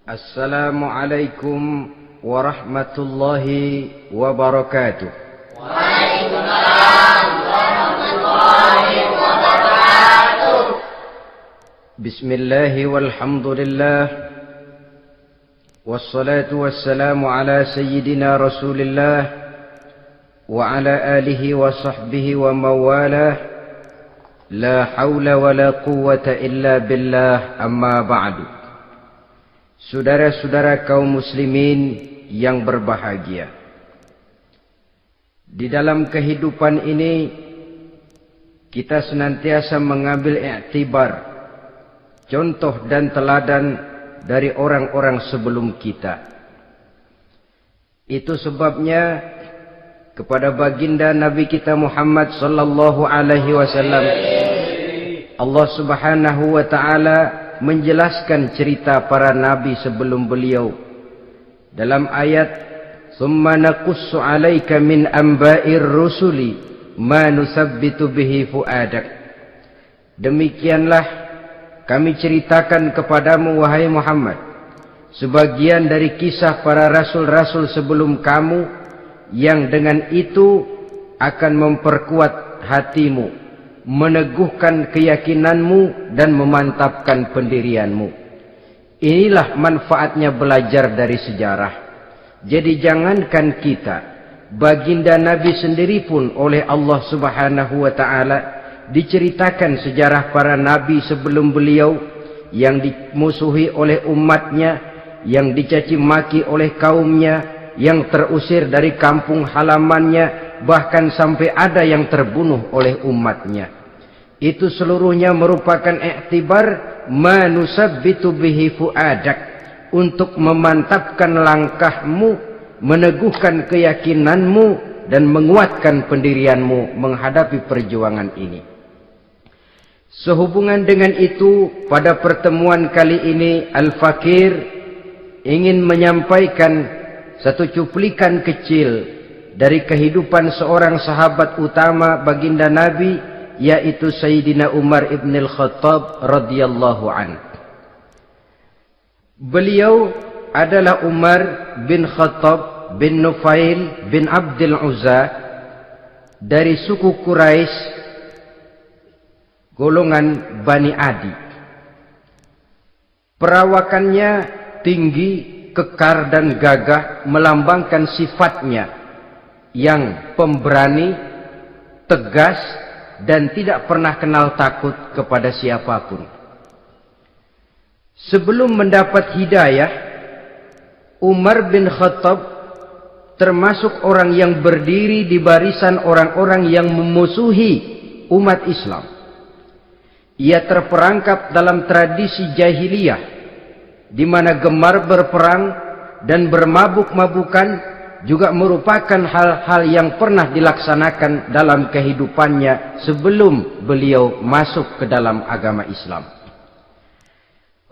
Assalamualaikum warahmatullahi wabarakatuh. Waalaikumsalam warahmatullahi wabarakatuh. Bismillahi walhamdulillah. Wassalatu wassalamu ala sayyidina Rasulillah wa ala alihi wa sahbihi wa mawalah. La hawla wa la quwwata illa billah, amma ba'du. Saudara-saudara kaum muslimin yang berbahagia, di dalam kehidupan ini kita senantiasa mengambil iktibar, contoh dan teladan dari orang-orang sebelum kita. Itu sebabnya kepada baginda Nabi kita Muhammad sallallahu alaihi wasallam Allah Subhanahu wa taala menjelaskan cerita para nabi sebelum beliau dalam ayat "Tsumma naqussu 'alaika min amba'ir rusuli ma nusabbitu bihi fu'adak." Demikianlah kami ceritakan kepadamu wahai Muhammad sebagian dari kisah para rasul-rasul sebelum kamu yang dengan itu akan memperkuat hatimu, meneguhkan keyakinanmu dan memantapkan pendirianmu. Inilah manfaatnya belajar dari sejarah. Jadi jangankan kita, baginda Nabi sendiri pun oleh Allah Subhanahu wa taala diceritakan sejarah para nabi sebelum beliau yang dimusuhi oleh umatnya, yang dicaci maki oleh kaumnya, yang terusir dari kampung halamannya, bahkan sampai ada yang terbunuh oleh umatnya. Itu seluruhnya merupakan iktibar manusabbitu bihi fu'adak, untuk memantapkan langkahmu, meneguhkan keyakinanmu dan menguatkan pendirianmu menghadapi perjuangan ini. Sehubungan dengan itu, pada pertemuan kali ini Al-Fakir ingin menyampaikan satu cuplikan kecil dari kehidupan seorang sahabat utama baginda Nabi, yaitu Sayyidina Umar ibn al-Khattab radhiyallahu anhu. Beliau adalah Umar bin Khattab bin Nufail bin Abdul Uzza dari suku Quraisy golongan Bani Adi. Perawakannya tinggi, kekar dan gagah, melambangkan sifatnya yang pemberani, tegas, dan tidak pernah kenal takut kepada siapapun. Sebelum mendapat hidayah, Umar bin Khattab termasuk orang yang berdiri di barisan orang-orang yang memusuhi umat Islam. Ia terperangkap dalam tradisi jahiliyah, di mana gemar berperang dan bermabuk-mabukan juga merupakan hal-hal yang pernah dilaksanakan dalam kehidupannya sebelum beliau masuk ke dalam agama Islam.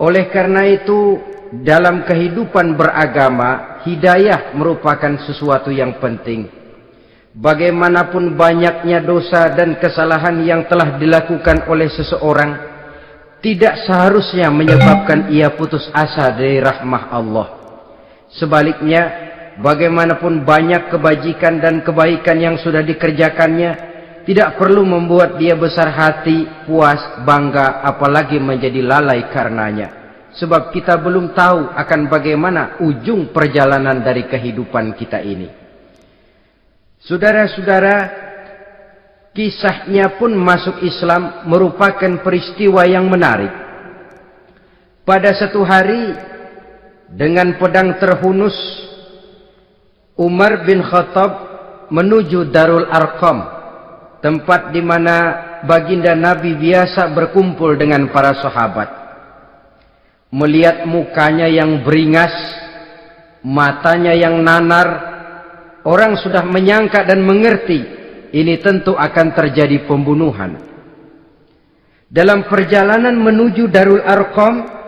Oleh karena itu, dalam kehidupan beragama, hidayah merupakan sesuatu yang penting. Bagaimanapun banyaknya dosa dan kesalahan yang telah dilakukan oleh seseorang, tidak seharusnya menyebabkan ia putus asa dari rahmah Allah. Sebaliknya, bagaimanapun banyak kebajikan dan kebaikan yang sudah dikerjakannya, tidak perlu membuat dia besar hati, puas, bangga, apalagi menjadi lalai karenanya. Sebab kita belum tahu akan bagaimana ujung perjalanan dari kehidupan kita ini. Saudara-saudara, kisahnya pun masuk Islam merupakan peristiwa yang menarik. Pada satu hari, dengan pedang terhunus, Umar bin Khattab menuju Darul Arqam, tempat di mana baginda Nabi biasa berkumpul dengan para sahabat. Melihat mukanya yang beringas, matanya yang nanar, orang sudah menyangka dan mengerti ini tentu akan terjadi pembunuhan. Dalam perjalanan menuju Darul Arqam,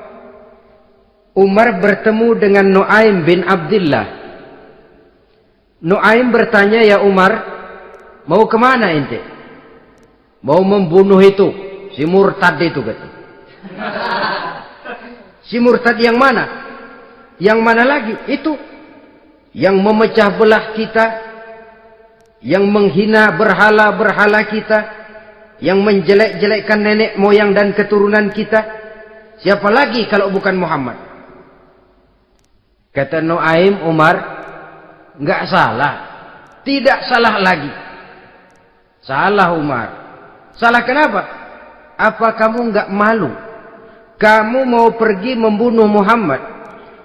Umar bertemu dengan Nu'aim bin Abdullah. Nu'aim bertanya, "Ya Umar, mau kemana ente?" "Mau membunuh itu, si murtad itu," kata. "Si murtad yang mana?" Yang mana lagi? Itu yang memecah belah kita, yang menghina berhala-berhala kita, yang menjelek-jelekkan nenek moyang dan keturunan kita. Siapa lagi kalau bukan Muhammad? Kata Nuaim Umar, enggak salah. Tidak salah lagi. Salah Umar. Salah kenapa? Apa kamu enggak malu? Kamu mau pergi membunuh Muhammad,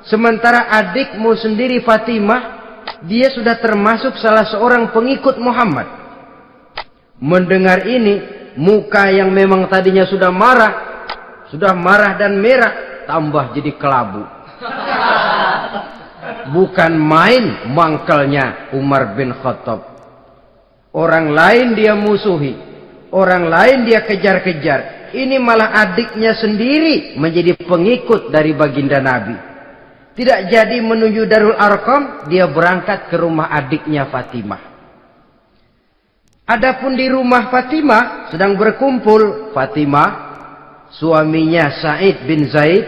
sementara adikmu sendiri Fatimah, dia sudah termasuk salah seorang pengikut Muhammad. Mendengar ini, muka yang memang tadinya sudah marah dan merah, tambah jadi kelabu. Bukan main mangkelnya Umar bin Khattab. Orang lain dia musuhi, orang lain dia kejar-kejar. Ini malah adiknya sendiri menjadi pengikut dari baginda Nabi. Tidak jadi menuju Darul Arqam, dia berangkat ke rumah adiknya Fatimah. Adapun di rumah Fatimah sedang berkumpul Fatimah, suaminya Sa'id bin Zaid,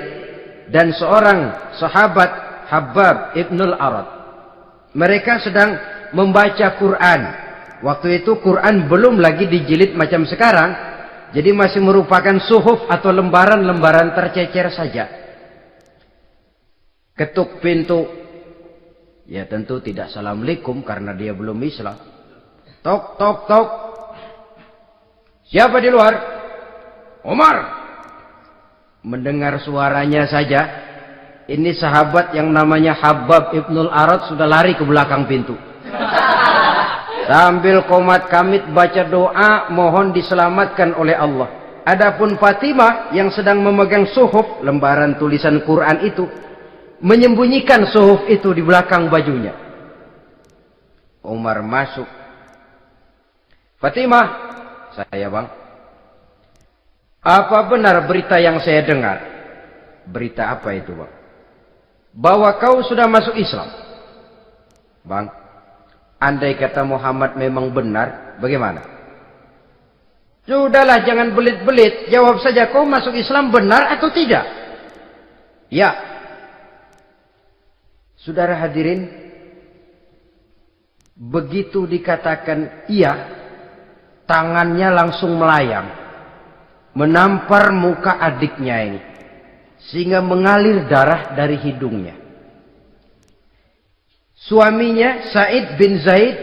dan seorang sahabat Habbab ibnul Arad. Mereka sedang membaca Quran. Waktu itu Quran belum lagi dijilid macam sekarang. Jadi masih merupakan suhuf atau lembaran-lembaran tercecer saja. Ketuk pintu. Ya tentu tidak assalamualaikum karena dia belum Islam. Tok, tok, tok. Siapa di luar? Umar. Mendengar suaranya saja, ini sahabat yang namanya Habbab ibnul Arad sudah lari ke belakang pintu. Sambil komat kamit baca doa mohon diselamatkan oleh Allah. Adapun Fatimah yang sedang memegang suhuf, lembaran tulisan Quran itu, menyembunyikan suhuf itu di belakang bajunya. Umar masuk. Fatimah, saya bang. Apa benar berita yang saya dengar? Berita apa itu bang? Bahwa kau sudah masuk Islam. Bang, andai kata Muhammad memang benar, bagaimana? Sudahlah, jangan belit-belit. Jawab saja, kau masuk Islam benar atau tidak? Ya. Saudara hadirin, begitu dikatakan iya, tangannya langsung melayang, menampar muka adiknya ini, sehingga mengalir darah dari hidungnya. Suaminya Sa'id bin Zaid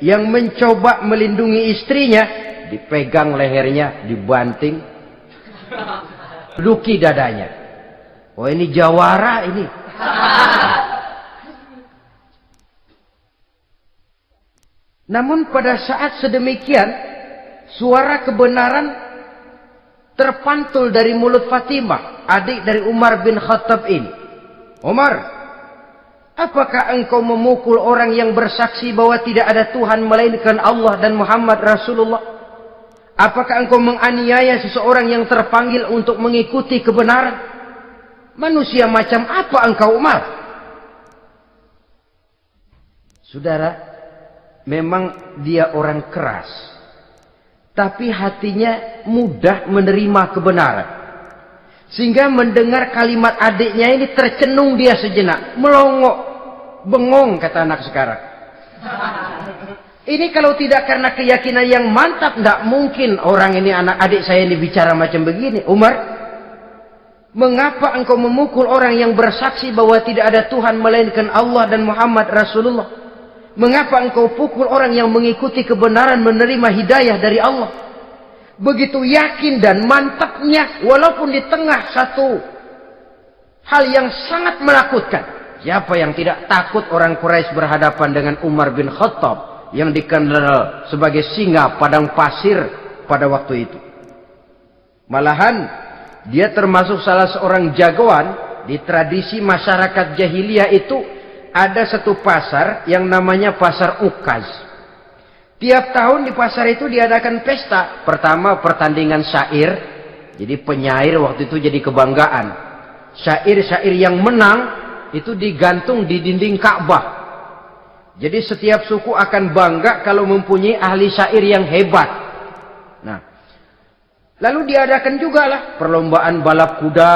yang mencoba melindungi istrinya, dipegang lehernya, dibanting, luki dadanya. Oh ini jawara ini. Namun pada saat sedemikian, suara kebenaran terpantul dari mulut Fatimah, adik dari Umar bin Khattab ini. Umar, apakah engkau memukul orang yang bersaksi bahwa tidak ada Tuhan melainkan Allah dan Muhammad Rasulullah? Apakah engkau menganiaya seseorang yang terpanggil untuk mengikuti kebenaran? Manusia macam apa engkau, Umar? Saudara, memang dia orang keras, tapi hatinya mudah menerima kebenaran. Sehingga mendengar kalimat adiknya ini tercenung dia sejenak, melongo, bengong kata anak sekarang. Ini kalau tidak karena keyakinan yang mantap, tidak mungkin orang ini, anak adik saya ini bicara macam begini. Umar, mengapa engkau memukul orang yang bersaksi bahwa tidak ada Tuhan melainkan Allah dan Muhammad Rasulullah? Mengapa engkau pukul orang yang mengikuti kebenaran, menerima hidayah dari Allah? Begitu yakin dan mantapnya, walaupun di tengah satu hal yang sangat menakutkan. Siapa yang tidak takut orang Quraisy berhadapan dengan Umar bin Khattab yang dikenal sebagai singa padang pasir pada waktu itu? Malahan dia termasuk salah seorang jagoan di tradisi masyarakat jahiliyah itu. Ada satu pasar yang namanya pasar Ukaz. Tiap tahun di pasar itu diadakan pesta. Pertama pertandingan syair. Jadi penyair waktu itu jadi kebanggaan. Syair-syair yang menang itu digantung di dinding Ka'bah. Jadi setiap suku akan bangga kalau mempunyai ahli syair yang hebat. Nah, lalu diadakan juga lah perlombaan balap kuda,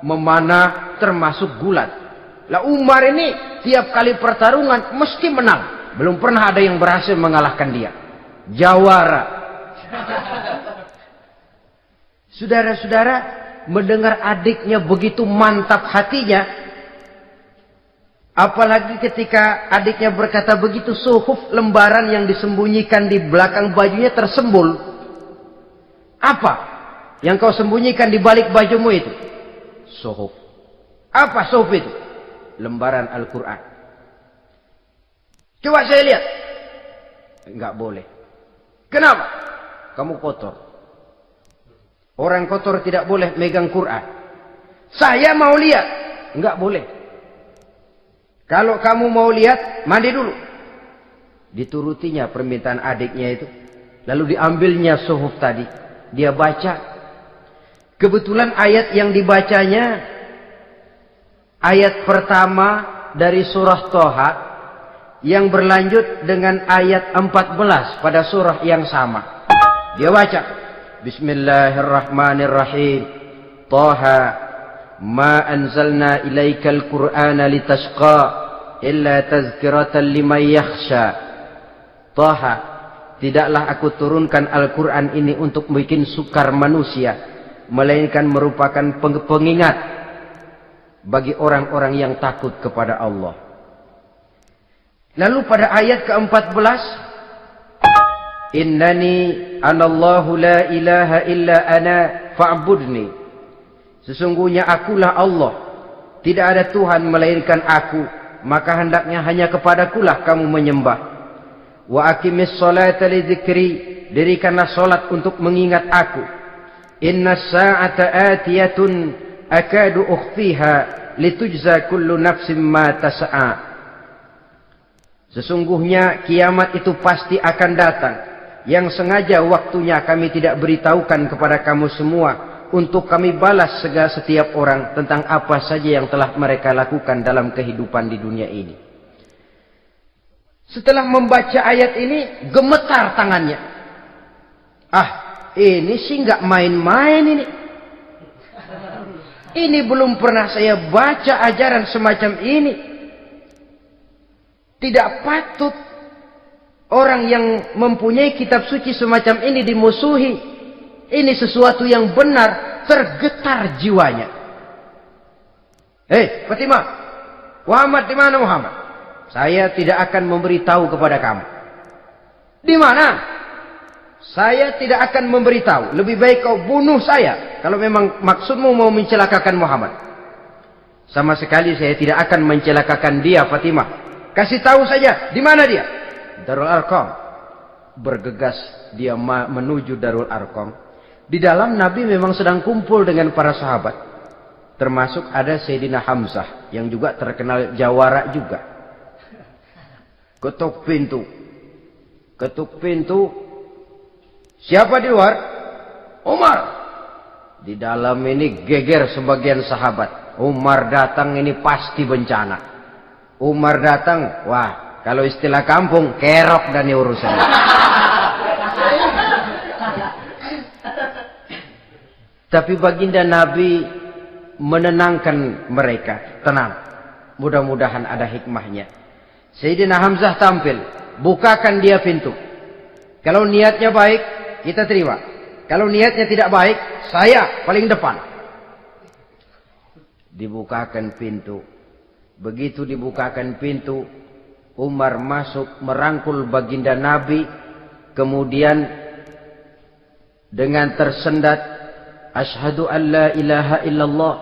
memanah, termasuk gulat. Lah Umar ini tiap kali pertarungan mesti menang. Belum pernah ada yang berhasil mengalahkan dia. Jawara. Saudara-saudara, mendengar adiknya begitu mantap hatinya, apalagi ketika adiknya berkata begitu, suhuf, lembaran yang disembunyikan di belakang bajunya tersembul. Apa yang kau sembunyikan di balik bajumu itu? Suhuf. Apa suhuf itu? Lembaran Al-Quran. Coba saya lihat. Enggak boleh. Kenapa? Kamu kotor. Orang kotor tidak boleh megang Quran. Saya mau lihat. Enggak boleh. Kalau kamu mau lihat, mandi dulu. Diturutinya permintaan adiknya itu. Lalu diambilnya suhuf tadi. Dia baca. Kebetulan ayat yang dibacanya, ayat pertama dari surah Toha, yang berlanjut dengan ayat 14 pada surah yang sama. Dia baca. Bismillahirrahmanirrahim. Toha. Ma anzalna ilaikal Qur'ana litashqa illa tazkiratan liman yakhsha. Taha, tidaklah aku turunkan Al-Quran ini untuk bikin sukar manusia, melainkan merupakan pengingat bagi orang-orang yang takut kepada Allah. Lalu pada ayat ke-14, Innani anallahu la ilaha illa ana fa'budni. Sesungguhnya akulah Allah, tidak ada Tuhan melainkan aku, maka hendaknya hanya kepadakulah kamu menyembah. Wa aqimis sholata li dzikri, dirikanlah salat untuk mengingat aku. Innas sa'ata atiyatun akadu ukhfiha litujza kullu nafsin ma tas'a. Sesungguhnya kiamat itu pasti akan datang, yang sengaja waktunya kami tidak beritahukan kepada kamu semua, untuk kami balas segala setiap orang tentang apa saja yang telah mereka lakukan dalam kehidupan di dunia ini. Setelah membaca ayat ini, gemetar tangannya. Ah, ini sih nggak main-main ini. Ini belum pernah saya baca ajaran semacam ini. Tidak patut orang yang mempunyai kitab suci semacam ini dimusuhi. Ini sesuatu yang benar, tergetar jiwanya. Hei, Fatimah, Muhammad di mana Muhammad? Saya tidak akan memberitahu kepada kamu. Di mana? Saya tidak akan memberitahu. Lebih baik kau bunuh saya kalau memang maksudmu mau mencelakakan Muhammad. Sama sekali saya tidak akan mencelakakan dia, Fatimah. Kasih tahu saja, di mana dia? Darul Arqam. Bergegas dia menuju Darul Arqam. Di dalam Nabi memang sedang kumpul dengan para sahabat. Termasuk ada Sayyidina Hamzah yang juga terkenal jawara juga. Ketuk pintu. Ketuk pintu. Siapa di luar? Umar. Di dalam ini geger sebagian sahabat. Umar datang ini pasti bencana. Umar datang, wah, kalau istilah kampung, kerok dan urusan. Tapi baginda Nabi menenangkan mereka. Tenang. Mudah-mudahan ada hikmahnya. Sayyidina Hamzah tampil. Bukakan dia pintu. Kalau niatnya baik, kita terima. Kalau niatnya tidak baik, saya paling depan. Dibukakan pintu. Begitu dibukakan pintu, Umar masuk merangkul baginda Nabi. Kemudian dengan tersendat, Ashhadu an la ilaha illallah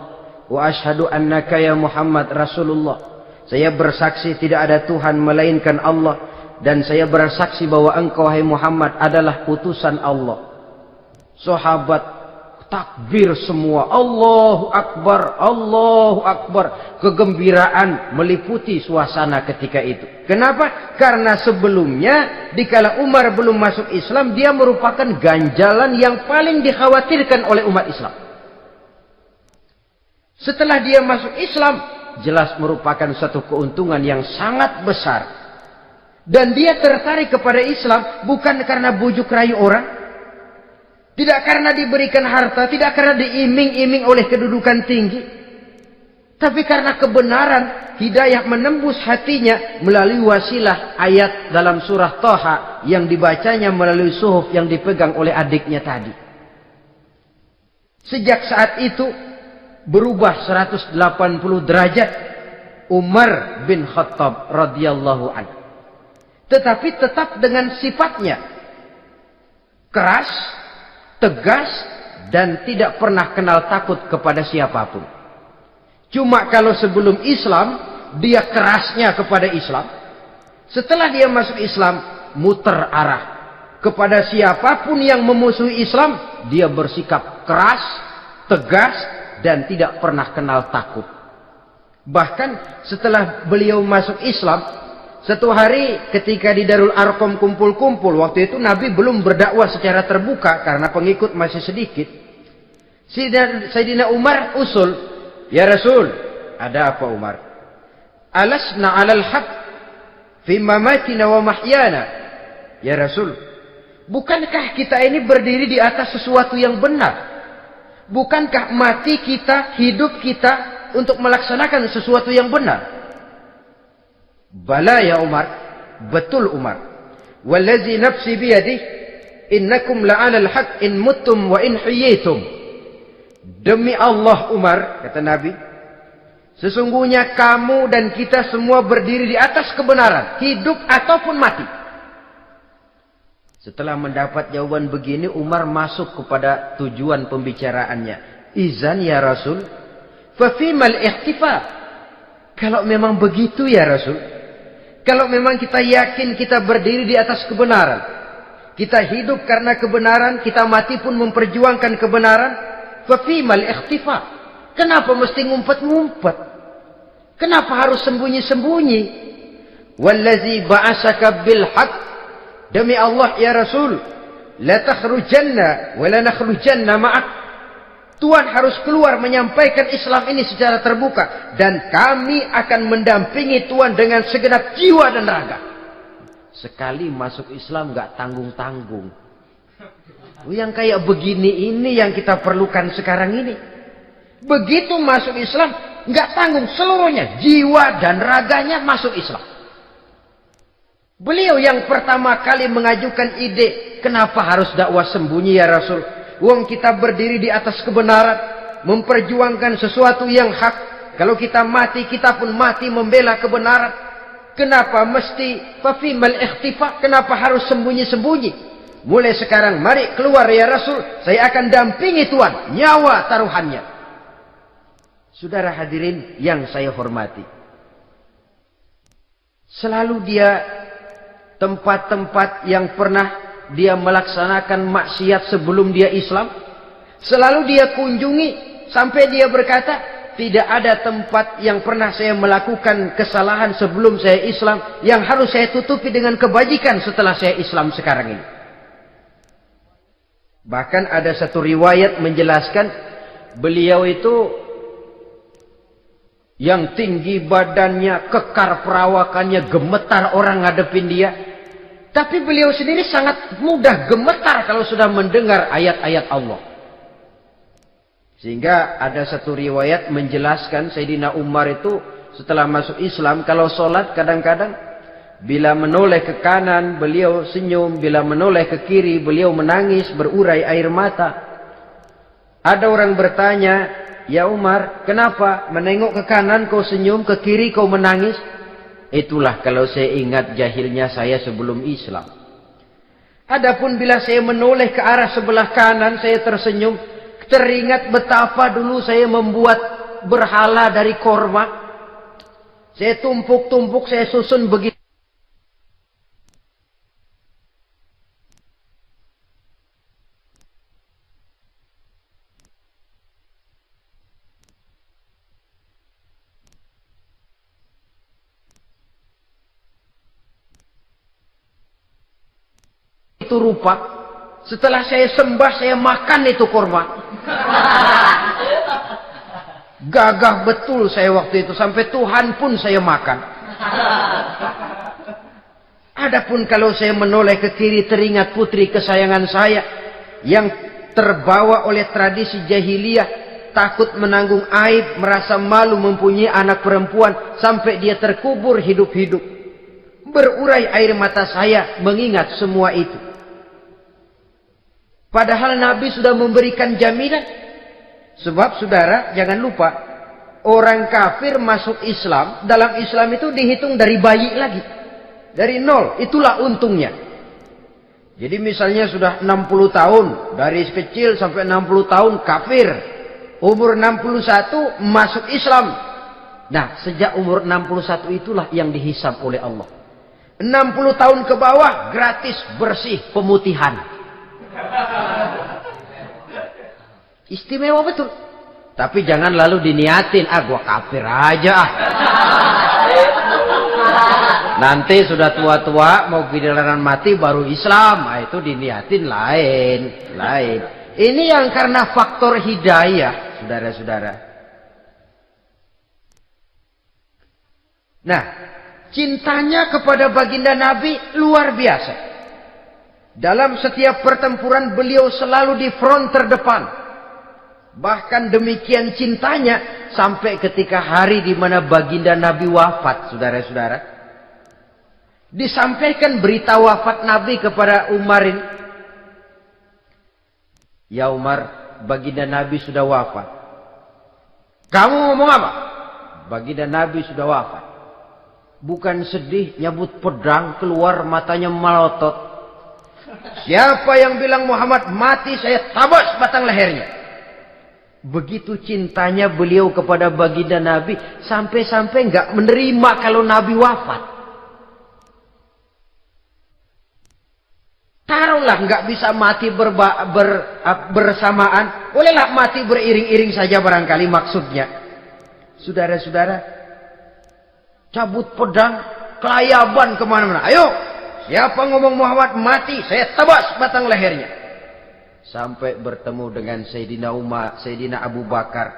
wa ashhadu annaka ya Muhammad Rasulullah. Saya bersaksi tidak ada Tuhan melainkan Allah, dan saya bersaksi bahwa engkau hai Muhammad adalah utusan Allah. Sahabat takbir semua. Allahu Akbar, Allahu Akbar. Kegembiraan meliputi suasana ketika itu. Kenapa? Karena sebelumnya dikala Umar belum masuk Islam, dia merupakan ganjalan yang paling dikhawatirkan oleh umat Islam. Setelah dia masuk Islam, jelas merupakan satu keuntungan yang sangat besar. Dan dia tertarik kepada Islam bukan karena bujuk rayu orang, tidak karena diberikan harta, tidak karena diiming-iming oleh kedudukan tinggi, tapi karena kebenaran hidayah menembus hatinya melalui wasilah ayat dalam surah Thaha yang dibacanya melalui suhuf yang dipegang oleh adiknya tadi. Sejak saat itu berubah 180 derajat Umar bin Khattab radhiyallahu anhu. Tetapi tetap dengan sifatnya keras, tegas, dan tidak pernah kenal takut kepada siapapun. Cuma kalau sebelum Islam, dia kerasnya kepada Islam. Setelah dia masuk Islam, muter arah. Kepada siapapun yang memusuhi Islam, dia bersikap keras, tegas, dan tidak pernah kenal takut. Bahkan setelah beliau masuk Islam, satu hari ketika di Darul Arqam kumpul-kumpul, waktu itu Nabi belum berdakwah secara terbuka karena pengikut masih sedikit. Sayyidina Umar usul, "Ya Rasul, ada apa Umar? Alasna 'alal haq fi mamatina wa mahyana." Ya Rasul, bukankah kita ini berdiri di atas sesuatu yang benar? Bukankah mati kita, hidup kita untuk melaksanakan sesuatu yang benar? Bala ya Umar, betul Umar. Wallazi nafsi biyadih, innakum la'alal haq in muttum wa in hiyitum. Demi Allah Umar, kata Nabi, sesungguhnya kamu dan kita semua berdiri di atas kebenaran, hidup ataupun mati. Setelah mendapat jawaban begini, Umar masuk kepada tujuan pembicaraannya. Izan ya Rasul, fafimal ihtifa. Kalau memang begitu ya Rasul, kalau memang kita yakin kita berdiri di atas kebenaran, kita hidup karena kebenaran, kita mati pun memperjuangkan kebenaran, fafimal ikhtifa. Kenapa mesti ngumpet-ngumpet? Kenapa harus sembunyi-sembunyi? Wallazi ba'asaka bil haqq, demi Allah ya Rasul, la takhrujanna wa la nakhrujanna ma'ak. Tuhan harus keluar menyampaikan Islam ini secara terbuka, dan kami akan mendampingi Tuhan dengan segenap jiwa dan raga. Sekali masuk Islam gak tanggung-tanggung. Yang kayak begini ini yang kita perlukan sekarang ini. Begitu masuk Islam, nggak tanggung seluruhnya, jiwa dan raganya masuk Islam. Beliau yang pertama kali mengajukan ide, kenapa harus dakwah sembunyi ya Rasul? Wong kita berdiri di atas kebenaran, memperjuangkan sesuatu yang hak. Kalau kita mati, kita pun mati membela kebenaran. Kenapa mesti fafimal ikhtifa? Kenapa harus sembunyi-sembunyi? Mulai sekarang mari keluar ya Rasul, saya akan dampingi Tuhan, nyawa taruhannya. Saudara hadirin yang saya hormati, selalu dia tempat-tempat yang pernah dia melaksanakan maksiat sebelum dia Islam, selalu dia kunjungi sampai dia berkata, tidak ada tempat yang pernah saya melakukan kesalahan sebelum saya Islam yang harus saya tutupi dengan kebajikan setelah saya Islam sekarang ini. Bahkan ada satu riwayat menjelaskan beliau itu yang tinggi badannya, kekar perawakannya, gemetar orang ngadepin dia. Tapi beliau sendiri sangat mudah gemetar kalau sudah mendengar ayat-ayat Allah. Sehingga ada satu riwayat menjelaskan Sayyidina Umar itu setelah masuk Islam, kalau sholat kadang-kadang bila menoleh ke kanan, beliau senyum. Bila menoleh ke kiri, beliau menangis, berurai air mata. Ada orang bertanya, ya Umar, kenapa menengok ke kanan kau senyum, ke kiri kau menangis? Itulah kalau saya ingat jahilnya saya sebelum Islam. Adapun bila saya menoleh ke arah sebelah kanan, saya tersenyum. Teringat betapa dulu saya membuat berhala dari korma. Saya tumpuk-tumpuk, saya susun begitu. Itu rupa. Setelah saya sembah, saya makan itu korma. Gagah betul saya waktu itu, sampai Tuhan pun saya makan. Adapun kalau saya menoleh ke kiri, teringat putri kesayangan saya yang terbawa oleh tradisi jahiliyah, takut menanggung aib, merasa malu mempunyai anak perempuan sampai dia terkubur hidup-hidup. Berurai air mata saya mengingat semua itu. Padahal Nabi sudah memberikan jaminan. Sebab saudara, jangan lupa, orang kafir masuk Islam, dalam Islam itu dihitung dari bayi lagi. Dari nol, itulah untungnya. Jadi misalnya sudah 60 tahun, dari kecil sampai 60 tahun kafir. Umur 61 masuk Islam. Nah, sejak umur 61 itulah yang dihisab oleh Allah. 60 tahun ke bawah gratis bersih pemutihan. Istimewa betul. Tapi jangan lalu diniatin, gua kafir aja ah. Nanti sudah tua-tua mau giliran mati baru Islam, itu diniatin lain. Ini yang karena faktor hidayah, saudara-saudara. Nah, cintanya kepada baginda Nabi luar biasa. Dalam setiap pertempuran beliau selalu di front terdepan. Bahkan demikian cintanya sampai ketika hari di mana baginda Nabi wafat, saudara-saudara. Disampaikan berita wafat Nabi kepada Umar ini. Ya Umar, baginda Nabi sudah wafat. Kamu ngomong apa? Baginda Nabi sudah wafat. Bukan sedih, nyabut pedang, keluar matanya melotot. Siapa yang bilang Muhammad mati, saya tabas batang lehernya. Begitu cintanya beliau kepada baginda Nabi, sampai-sampai nggak menerima kalau Nabi wafat. Taruhlah nggak bisa mati bersamaan, bolehlah mati beriring-iring saja barangkali maksudnya. Saudara-saudara, cabut pedang, kelayaban kemana-mana. Ayo, siapa ngomong Muhammad mati, saya tebas batang lehernya. Sampai bertemu dengan Sayyidina Umar, Sayyidina Abu Bakar.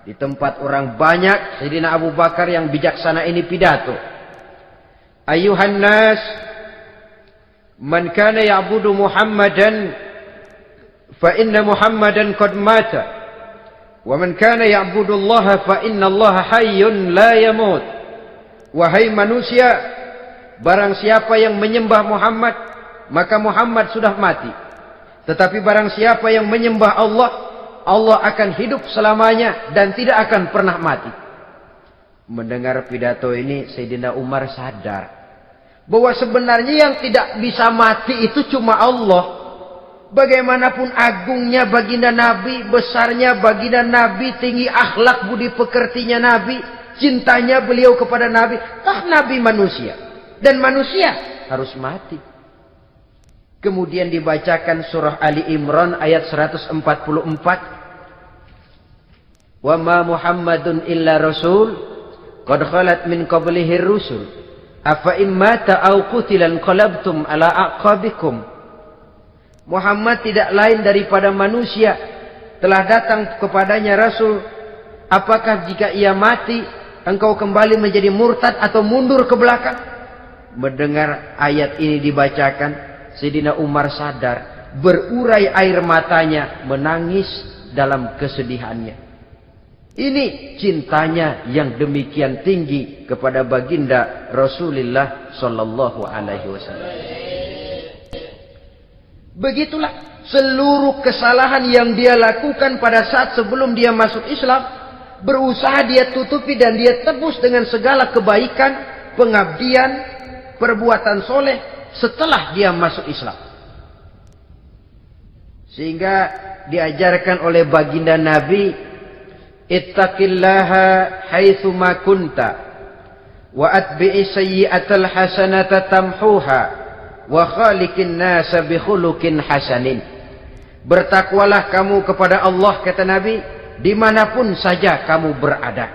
Di tempat orang banyak, Sayyidina Abu Bakar yang bijaksana ini pidato. Ayuhan nas, man kana ya'budu Muhammadan, fa inna Muhammadan qad mata. Wa man kana ya'budu Allah, fa inna Allah hayyun la yamut. Wahai manusia, barang siapa yang menyembah Muhammad, maka Muhammad sudah mati. Tetapi barang siapa yang menyembah Allah, Allah akan hidup selamanya dan tidak akan pernah mati. Mendengar pidato ini, Sayyidina Umar sadar bahwa sebenarnya yang tidak bisa mati itu cuma Allah. Bagaimanapun agungnya baginda Nabi, besarnya baginda Nabi, tinggi akhlak budi pekertinya Nabi, cintanya beliau kepada Nabi, Nabi manusia. Dan manusia harus mati. Kemudian dibacakan surah Ali Imran ayat 144. Wa ma Muhammadun illa rasul qad khalat min qablihi rusul afa immata aw qutilan qalabtum ala aqabikum. Muhammad tidak lain daripada manusia, telah datang kepadanya rasul. Apakah jika ia mati engkau kembali menjadi murtad atau mundur ke belakang? Mendengar ayat ini dibacakan, Sayyidina Umar sadar, berurai air matanya, menangis dalam kesedihannya. Ini cintanya yang demikian tinggi kepada baginda Rasulullah sallallahu alaihi wasallam. Begitulah seluruh kesalahan yang dia lakukan pada saat sebelum dia masuk Islam, berusaha dia tutupi dan dia tebus dengan segala kebaikan, pengabdian, perbuatan soleh setelah dia masuk Islam. Sehingga diajarkan oleh baginda Nabi, ittaqillaha haitsu ma kunta wa atbi'i sayyi'atal hasanata tamhuha wa khaliqin nasa bi khuluqin hasanin. Bertakwalah kamu kepada Allah, kata Nabi, dimanapun saja kamu berada.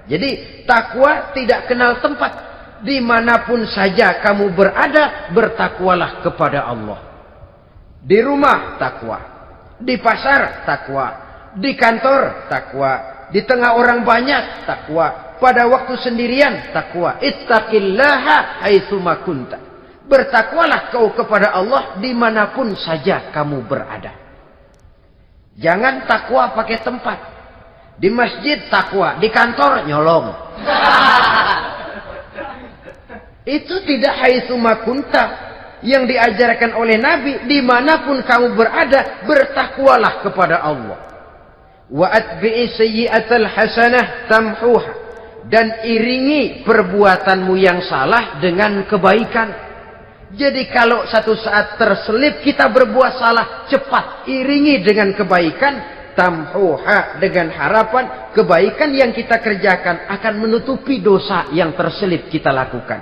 Jadi takwa tidak kenal tempat. Dimanapun saja kamu berada, bertakwalah kepada Allah. Di rumah takwa, di pasar takwa, di kantor takwa, di tengah orang banyak takwa, pada waktu sendirian takwa. Ittaqillaha haitsu ma kunta. Bertakwalah kau kepada Allah dimanapun saja kamu berada. Jangan takwa pakai tempat. Di masjid takwa, di kantor nyolong. Itu tidak haitsu makunta. Yang diajarkan oleh Nabi, dimanapun kamu berada, bertakwalah kepada Allah. Wa atbi'i sayyi'atal hasanah tamhuha. Dan iringi perbuatanmu yang salah dengan kebaikan. Jadi kalau satu saat terselip kita berbuat salah, cepat iringi dengan kebaikan. Tamhuha, dengan harapan kebaikan yang kita kerjakan akan menutupi dosa yang terselip kita lakukan.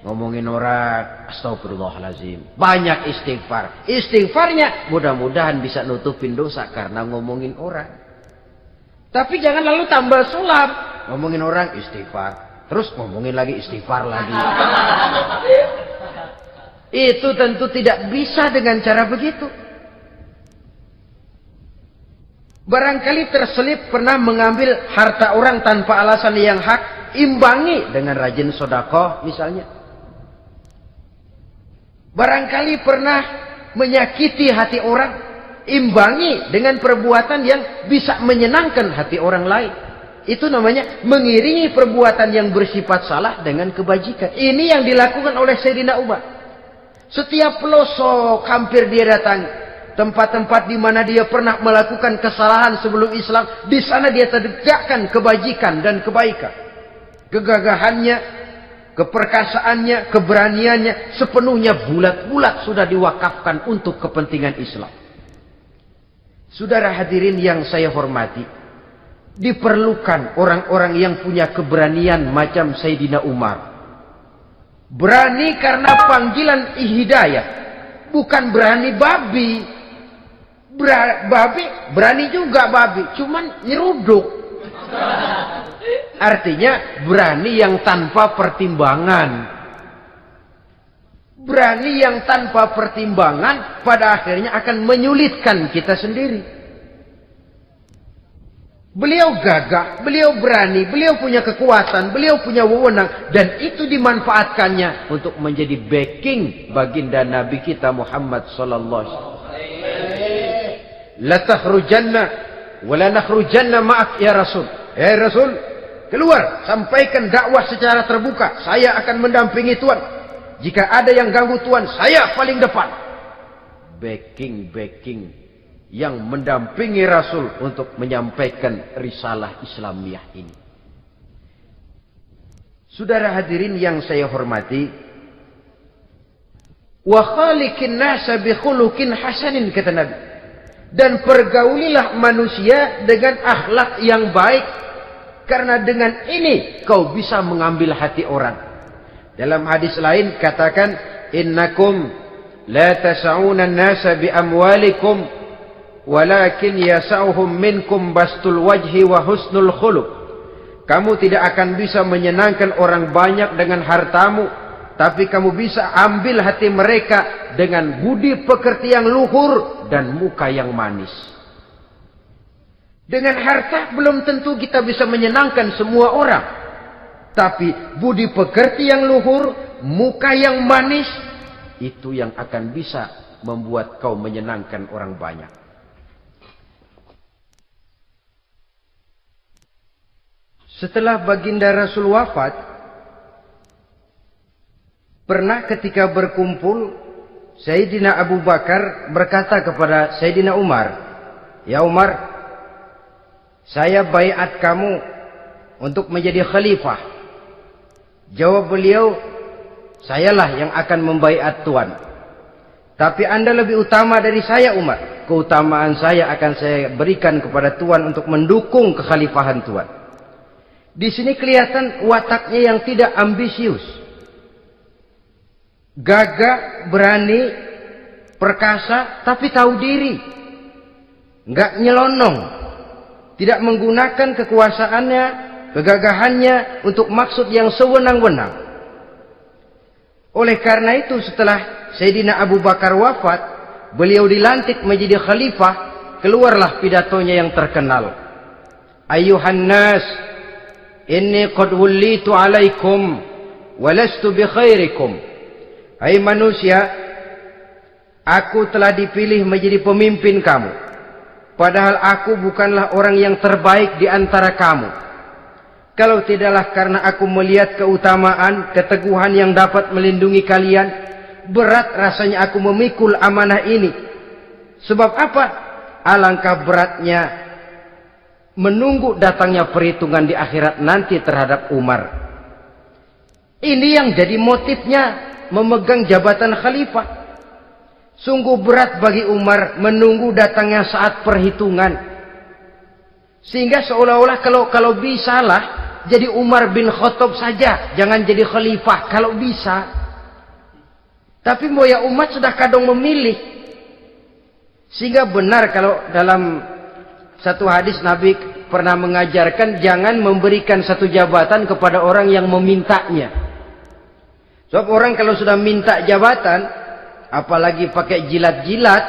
Ngomongin orang, astagfirullahaladzim. Banyak istighfar. Istighfarnya mudah-mudahan bisa nutupin dosa karena ngomongin orang. Tapi jangan lalu tambah sulap. Ngomongin orang istighfar. Terus ngomongin lagi istighfar lagi. Itu tentu tidak bisa dengan cara begitu. Barangkali terselip pernah mengambil harta orang tanpa alasan yang hak. Imbangi dengan rajin sedekah misalnya. Barangkali pernah menyakiti hati orang, imbangi dengan perbuatan yang bisa menyenangkan hati orang lain. Itu namanya mengiringi perbuatan yang bersifat salah dengan kebajikan. Ini yang dilakukan oleh Sayyidina Umar. Setiap pelosok hampir dia datangi. Tempat-tempat di mana dia pernah melakukan kesalahan sebelum Islam, di sana dia tegakkan kebajikan dan kebaikan. Kegagahannya, keperkasaannya, keberaniannya sepenuhnya bulat-bulat sudah diwakafkan untuk kepentingan Islam. Saudara hadirin yang saya hormati, diperlukan orang-orang yang punya keberanian macam Sayyidina Umar. Berani karena panggilan hidayah, bukan berani babi. Babi berani juga babi, cuman nyeruduk. Artinya berani yang tanpa pertimbangan. Berani yang tanpa pertimbangan pada akhirnya akan menyulitkan kita sendiri. Beliau gagah, beliau berani, beliau punya kekuatan, beliau punya wewenang. Dan itu dimanfaatkannya untuk menjadi backing baginda Nabi kita Muhammad sallallahu alaihi wasallam. La takhrujanna wa la nakhrujanna ma'ak ya Rasul. Ya Rasul, keluar, sampaikan dakwah secara terbuka. Saya akan mendampingi Tuhan. Jika ada yang ganggu Tuhan, saya paling depan. Backing yang mendampingi Rasul untuk menyampaikan risalah Islamiyah ini. Saudara hadirin yang saya hormati, wa khaliqin nasa bi khuluqin hasanin, kata Nabi. Dan pergaulilah manusia dengan akhlak yang baik. Karena dengan ini kau bisa mengambil hati orang. Dalam hadis lain katakan, innakum la tas'una an-nasa bi amwalikum walakin yas'uhum minkum bastul wajhi wa husnul khuluq. Kamu tidak akan bisa menyenangkan orang banyak dengan hartamu, tapi kamu bisa ambil hati mereka dengan budi pekerti yang luhur dan muka yang manis. Dengan harta belum tentu kita bisa menyenangkan semua orang. Tapi budi pekerti yang luhur, muka yang manis, itu yang akan bisa membuat kau menyenangkan orang banyak. Setelah baginda Rasul wafat, pernah ketika berkumpul, Sayyidina Abu Bakar berkata kepada Sayyidina Umar, "Ya Umar, saya baiat kamu untuk menjadi khalifah." Jawab beliau, "Sayalah yang akan membaiat Tuan. Tapi Anda lebih utama dari saya Umar. Keutamaan saya akan saya berikan kepada Tuan untuk mendukung kekhalifahan Tuan." Di sini kelihatan wataknya yang tidak ambisius. Gagah, berani, perkasa, tapi tahu diri. Enggak nyelonong. Tidak menggunakan kekuasaannya, kegagahannya untuk maksud yang sewenang-wenang. Oleh karena itu setelah Sayyidina Abu Bakar wafat, beliau dilantik menjadi khalifah, keluarlah pidatonya yang terkenal. Ayuhan nas, inni qad wullitu alaikum walastu bi khairikum. Hai manusia, aku telah dipilih menjadi pemimpin kamu. padahal aku bukanlah orang yang terbaik di antara kamu. Kalau tidaklah karena aku melihat keutamaan, keteguhan yang dapat melindungi kalian, berat rasanya aku memikul amanah ini. Sebab apa? Alangkah beratnya menunggu datangnya perhitungan di akhirat nanti terhadap Umar. Ini yang jadi motifnya memegang jabatan khalifah. Sungguh berat bagi Umar menunggu datangnya saat perhitungan. Sehingga seolah-olah kalau bisalah jadi Umar bin Khattab saja, jangan jadi khalifah kalau bisa. Tapi moya umat sudah kadang memilih. Sehingga benar kalau dalam satu hadis Nabi pernah mengajarkan jangan memberikan satu jabatan kepada orang yang memintanya. Sebab orang kalau sudah minta jabatan, apalagi pakai jilat-jilat,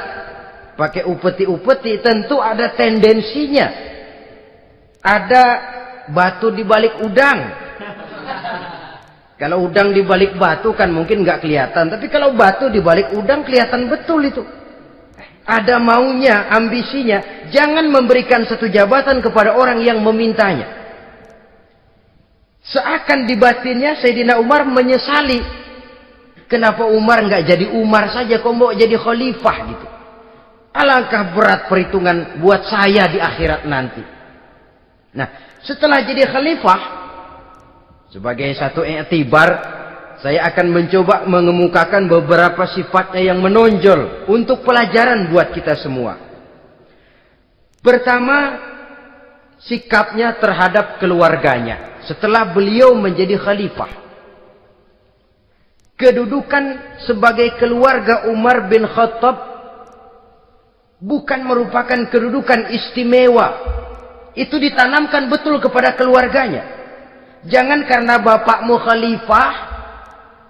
pakai upeti-upeti, tentu ada tendensinya. Ada batu di balik udang. Kalau udang di balik batu kan mungkin nggak kelihatan, tapi kalau batu di balik udang kelihatan betul itu. Ada maunya, ambisinya. Jangan memberikan satu jabatan kepada orang yang memintanya. Seakan di batinnya Sayyidina Umar menyesali. Kenapa Umar nggak jadi Umar saja, kok mau jadi khalifah gitu. Alangkah berat perhitungan buat saya di akhirat nanti. Nah, setelah jadi khalifah, sebagai satu i'tibar, saya akan mencoba mengemukakan beberapa sifatnya yang menonjol untuk pelajaran buat kita semua. Pertama, sikapnya terhadap keluarganya setelah beliau menjadi khalifah. Kedudukan sebagai keluarga Umar bin Khattab bukan merupakan kedudukan istimewa. Itu ditanamkan betul kepada keluarganya. Jangan karena bapakmu khalifah,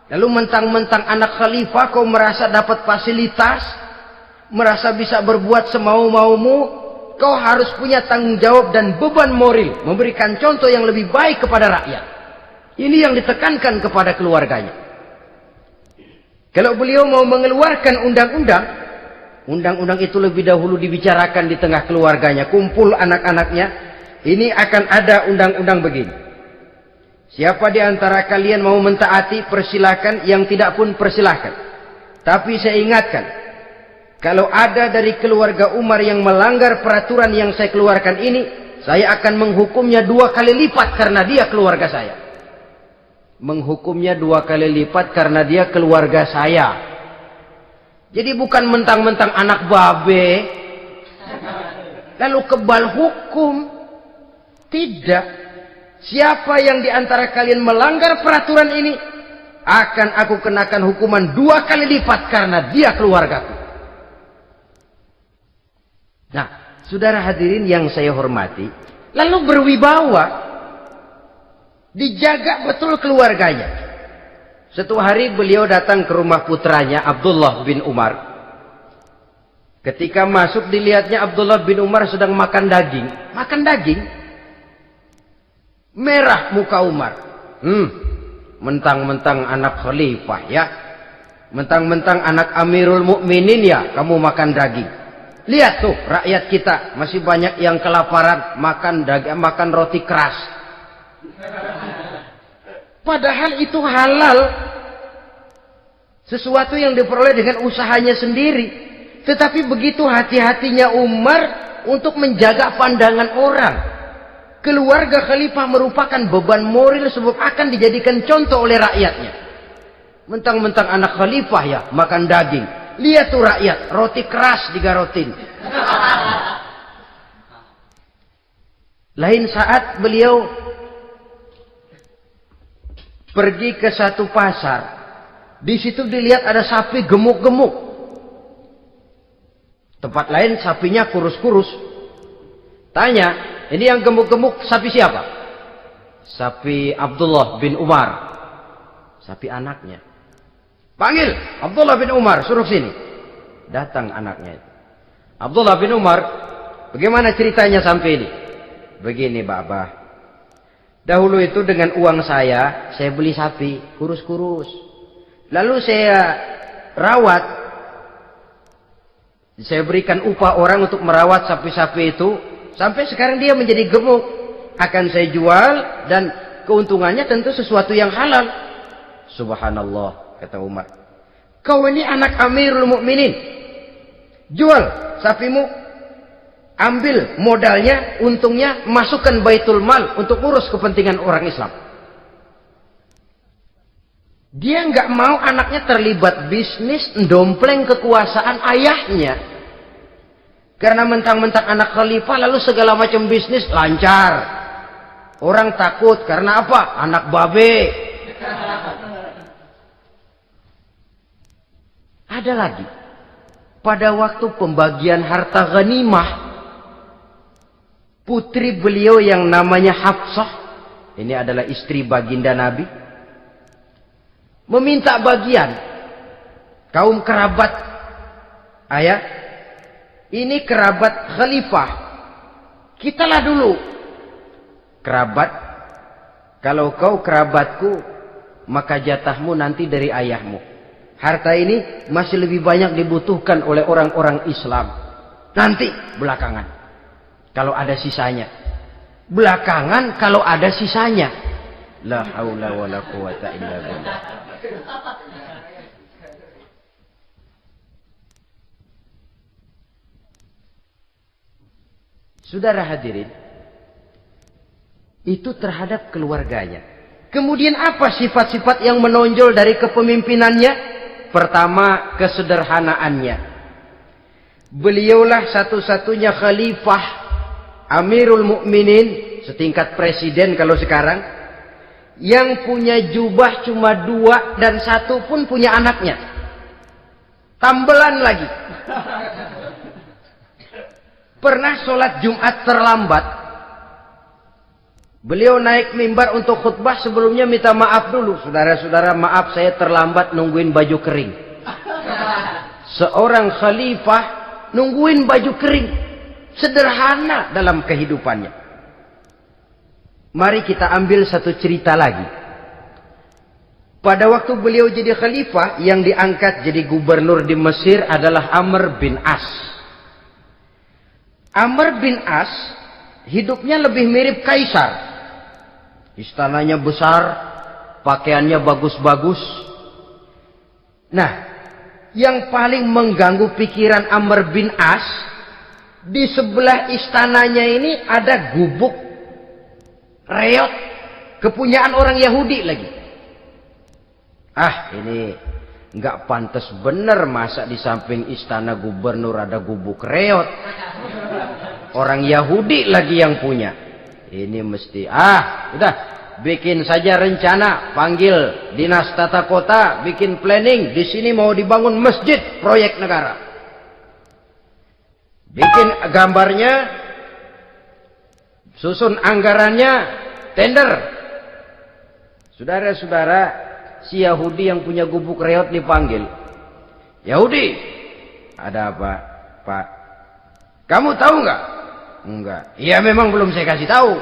lalu mentang-mentang anak khalifah kau merasa dapat fasilitas, merasa bisa berbuat semau-maumu, kau harus punya tanggung jawab dan beban moral, memberikan contoh yang lebih baik kepada rakyat. Ini yang ditekankan kepada keluarganya. Kalau beliau mau mengeluarkan undang-undang, undang-undang itu lebih dahulu dibicarakan di tengah keluarganya, kumpul anak-anaknya. Ini akan ada undang-undang begini. Siapa di antara kalian mau mentaati, persilakan. Yang tidak pun persilakan. Tapi saya ingatkan, kalau ada dari keluarga Umar yang melanggar peraturan yang saya keluarkan ini, saya akan menghukumnya 2 kali lipat karena dia keluarga saya. Menghukumnya 2 kali lipat karena dia keluarga saya. Jadi bukan mentang-mentang anak babe lalu kebal hukum. Tidak. Siapa yang di antara kalian melanggar peraturan ini, akan aku kenakan hukuman 2 kali lipat karena dia keluargaku. Nah, saudara hadirin yang saya hormati, lalu berwibawa, dijaga betul keluarganya. Suatu hari beliau datang ke rumah putranya Abdullah bin Umar. Ketika masuk dilihatnya Abdullah bin Umar sedang makan daging. Makan daging. Merah muka Umar. Mentang-mentang anak khalifah ya. Mentang-mentang anak Amirul Mukminin ya, kamu makan daging. Lihat tuh rakyat kita masih banyak yang kelaparan, makan daging, makan roti keras. Padahal itu halal. Sesuatu yang diperoleh dengan usahanya sendiri. Tetapi begitu hati-hatinya Umar untuk menjaga pandangan orang. Keluarga khalifah merupakan beban moral sebab akan dijadikan contoh oleh rakyatnya. Mentang-mentang anak khalifah ya, makan daging. Lihat tuh rakyat, roti keras digarotin. Lain saat beliau pergi ke satu pasar. Di situ dilihat ada sapi gemuk-gemuk. Tempat lain sapinya kurus-kurus. Tanya, ini yang gemuk-gemuk sapi siapa? Sapi Abdullah bin Umar. Sapi anaknya. Panggil Abdullah bin Umar, suruh sini. Datang anaknya itu. Abdullah bin Umar, bagaimana ceritanya sampai ini? Begini, Bapak. Dahulu itu dengan uang saya beli sapi kurus-kurus. Lalu saya rawat. Saya berikan upah orang untuk merawat sapi-sapi itu. Sampai sekarang dia menjadi gemuk. Akan saya jual dan keuntungannya tentu sesuatu yang halal. Subhanallah, kata Umar. Kau ini anak Amirul Mukminin. Jual sapimu. Ambil modalnya, untungnya, masukkan Baitul Mal untuk urus kepentingan orang Islam. Dia nggak mau anaknya terlibat bisnis, ndompleng kekuasaan ayahnya. Karena mentang-mentang anak khalifah lalu segala macam bisnis lancar. Orang takut karena apa? Anak babe. Ada lagi. Pada waktu pembagian harta ghanimah, putri beliau yang namanya Hafsah, ini adalah istri baginda Nabi, meminta bagian. Kaum kerabat ayah, ini kerabat khalifah, kitalah dulu kerabat. Kalau kau kerabatku, maka jatahmu nanti dari ayahmu. Harta ini masih lebih banyak dibutuhkan oleh orang-orang Islam. Nanti belakangan kalau ada sisanya. Belakangan kalau ada sisanya. La haula wala quwata illa billah. Saudara hadirin, itu terhadap keluarganya. Kemudian apa sifat-sifat yang menonjol dari kepemimpinannya? Pertama, kesederhanaannya. Beliaulah satu-satunya khalifah, Amirul Mukminin, setingkat presiden kalau sekarang, yang punya jubah cuma 2 dan 1 pun punya anaknya. Tambelan lagi. Pernah sholat Jumat terlambat. Beliau naik mimbar untuk khutbah, sebelumnya minta maaf dulu. Saudara-saudara, maaf saya terlambat nungguin baju kering. Seorang khalifah nungguin baju kering. Sederhana dalam kehidupannya. Mari kita ambil satu cerita lagi. Pada waktu beliau jadi khalifah, yang diangkat jadi gubernur di Mesir adalah Amr bin As. Amr bin As hidupnya lebih mirip kaisar. Istananya besar, pakaiannya bagus-bagus. Nah, yang paling mengganggu pikiran Amr bin As, di sebelah istananya ini ada gubuk reot, kepunyaan orang Yahudi lagi. Ah, ini nggak pantas bener, masa di samping istana gubernur ada gubuk reot. Orang Yahudi lagi yang punya. Ini mesti, udah, bikin saja rencana, panggil dinas tata kota, bikin planning. Di sini mau dibangun masjid, proyek negara. Bikin gambarnya, susun anggarannya, tender. Saudara-saudara, si Yahudi yang punya gubuk reot dipanggil. Yahudi, ada apa, Pak? Kamu tahu nggak? Enggak. Iya, memang belum saya kasih tahu.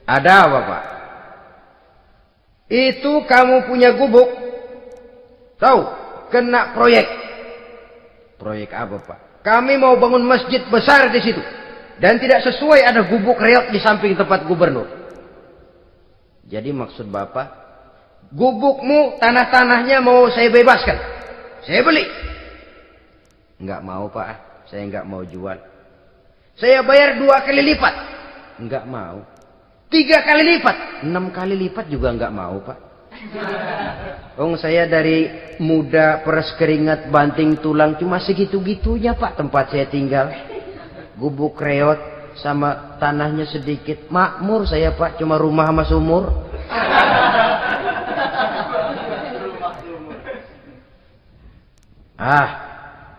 Ada apa, Pak? Itu kamu punya gubuk. Tahu? Kena proyek. Proyek apa, Pak? Kami mau bangun masjid besar di situ. Dan tidak sesuai ada gubuk reot di samping tempat gubernur. Jadi maksud Bapak, gubukmu, tanah-tanahnya mau saya bebaskan. Saya beli. Enggak mau, Pak. Saya enggak mau jual. Saya bayar 2 kali lipat. Enggak mau. 3 kali lipat. 6 kali lipat juga enggak mau, Pak. Saya dari muda peres keringat banting tulang cuma segitu-gitunya, Pak, tempat saya tinggal. Gubuk reot sama tanahnya sedikit. Makmur saya, Pak, cuma rumah sama sumur.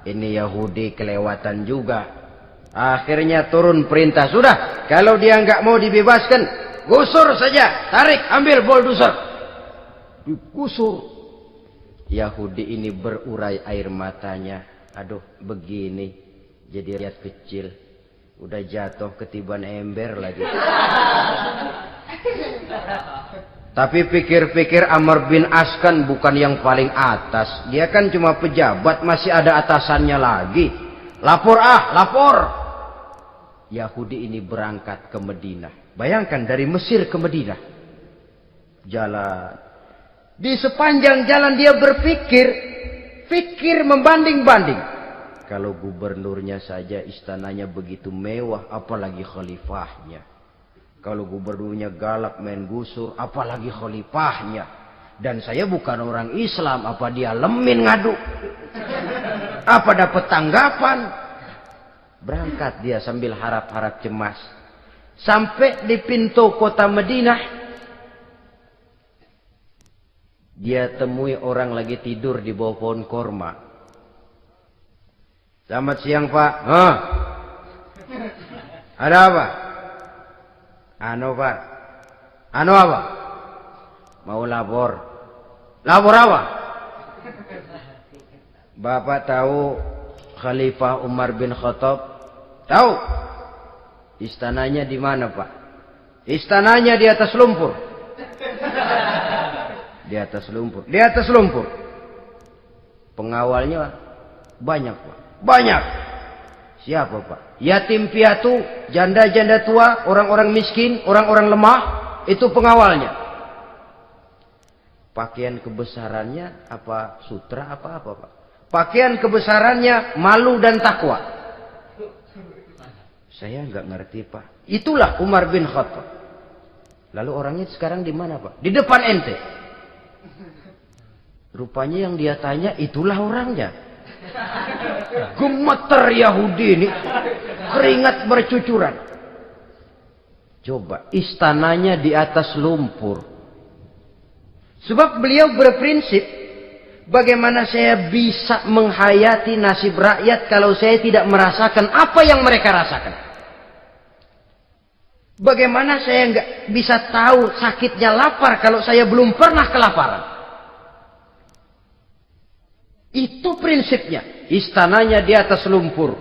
Ini Yahudi kelewatan juga. Akhirnya turun perintah, sudah, kalau dia nggak mau dibebaskan, gusur saja, tarik, ambil bulldozer. Digusur. Yahudi ini berurai air matanya. Aduh, begini, jadi rakyat kecil, udah jatuh ketiban ember lagi. Tapi pikir-pikir Amr bin As kan bukan yang paling atas. Dia kan cuma pejabat, masih ada atasannya lagi. Lapor lapor. Yahudi ini berangkat ke Madinah. Bayangkan dari Mesir ke Madinah. Jalan. Di sepanjang jalan dia berpikir. Fikir membanding-banding. Kalau gubernurnya saja istananya begitu mewah, apalagi khalifahnya. Kalau gubernurnya galak main gusur, apalagi khalifahnya. Dan saya bukan orang Islam, apa dia lemin ngadu? Apa dapat tanggapan? Berangkat dia sambil harap-harap cemas. Sampai di pintu kota Madinah, dia temui orang lagi tidur di bawah pohon korma. Selamat siang Pak. Ada apa? Anu Pak. Anu apa? Mau lapor. Lapor apa? Bapak tahu Khalifah Umar bin Khattab? Tahu? Istananya di mana Pak? Istananya di atas lumpur. Di atas lumpur. Di atas lumpur. Pengawalnya banyak Pak. Banyak. Siapa Pak? Yatim piatu, janda-janda tua, orang-orang miskin, orang-orang lemah, itu pengawalnya. Pakaian kebesarannya apa sutra apa Pak? Pakaian kebesarannya malu dan takwa. Saya nggak ngerti Pak. Itulah Umar bin Khattab. Lalu orangnya sekarang di mana Pak? Di depan ente. Rupanya yang dia tanya itulah orangnya. Gemeter Yahudi ini, keringat bercucuran. Coba, istananya di atas lumpur. Sebab beliau berprinsip, bagaimana saya bisa menghayati nasib rakyat kalau saya tidak merasakan apa yang mereka rasakan? Bagaimana saya nggak bisa tahu sakitnya lapar kalau saya belum pernah kelaparan? Itu prinsipnya. Istananya di atas lumpur.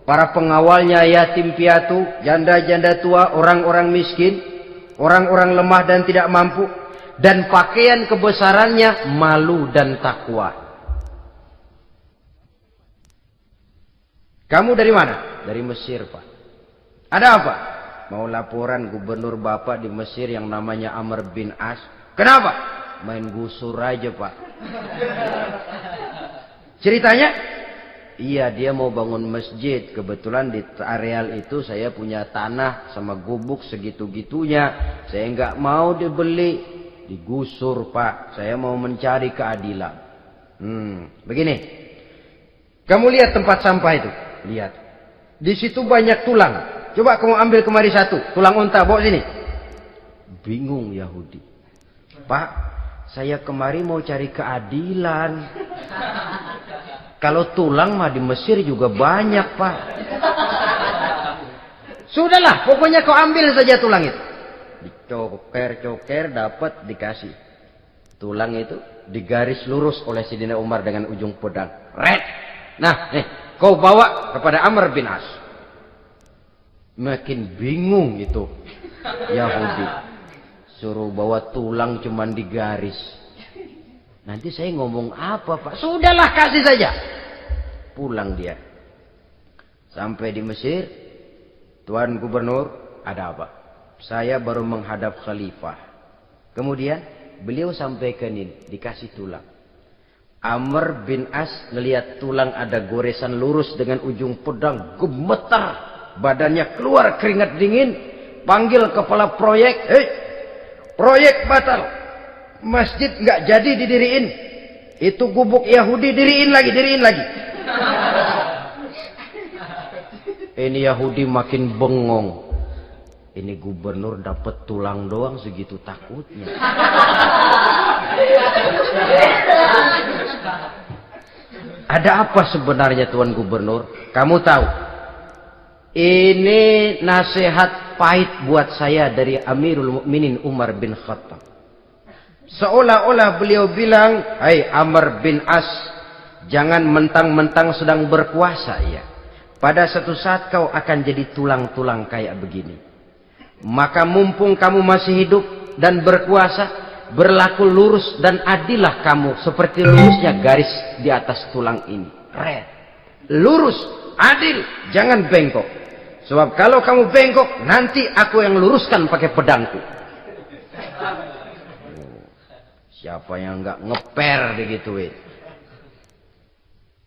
Para pengawalnya yatim piatu, janda-janda tua, orang-orang miskin, orang-orang lemah dan tidak mampu. Dan pakaian kebesarannya malu dan takwa. Kamu dari mana? Dari Mesir Pak. Ada apa? Mau laporan gubernur Bapak di Mesir yang namanya Amr bin As. Kenapa? Main gusur aja Pak. Ceritanya, iya dia mau bangun masjid. Kebetulan di areal itu saya punya tanah sama gubuk segitu-gitunya. Saya nggak mau dibeli, digusur Pak. Saya mau mencari keadilan. Begini, kamu lihat tempat sampah itu. Lihat, di situ banyak tulang. Coba kamu ambil kemari satu, tulang unta, bawa sini. Bingung Yahudi. Pak, saya kemari mau cari keadilan. Kalau tulang mah di Mesir juga banyak Pak. Sudahlah, pokoknya kau ambil saja tulang itu. Dicoker-coker dapat dikasih. Tulang itu digaris lurus oleh Sidina Umar dengan ujung pedang. Red. Nah, kau bawa kepada Amr bin As. Makin bingung itu Yahudi. Suruh bawa tulang cuman digaris. Nanti saya ngomong apa Pak? Sudahlah kasih saja. Pulang dia. Sampai di Mesir. Tuan Gubernur, ada apa? Saya baru menghadap khalifah. Kemudian beliau sampaikan ini. Dikasih tulang. Amr bin As ngelihat tulang ada goresan lurus dengan ujung pedang. Gemetar. Badannya keluar keringat dingin. Panggil kepala proyek. Proyek batal. Masjid nggak jadi didiriin. Itu gubuk Yahudi diriin lagi. Ini Yahudi makin bengong. Ini gubernur dapat tulang doang segitu takutnya. Ada apa sebenarnya Tuan Gubernur? Kamu tahu? Ini nasihat pahit buat saya dari Amirul Mukminin Umar bin Khattab. Seolah-olah beliau bilang, "Hai Amr bin As, jangan mentang-mentang sedang berkuasa ya. Pada suatu saat kau akan jadi tulang-tulang kayak begini. Maka mumpung kamu masih hidup dan berkuasa, berlaku lurus dan adillah kamu seperti lurusnya garis di atas tulang ini. Red. Lurus, adil, jangan bengkok. Sebab kalau kamu bengkok, nanti aku yang luruskan pakai pedangku. Siapa yang nggak ngeper digituin?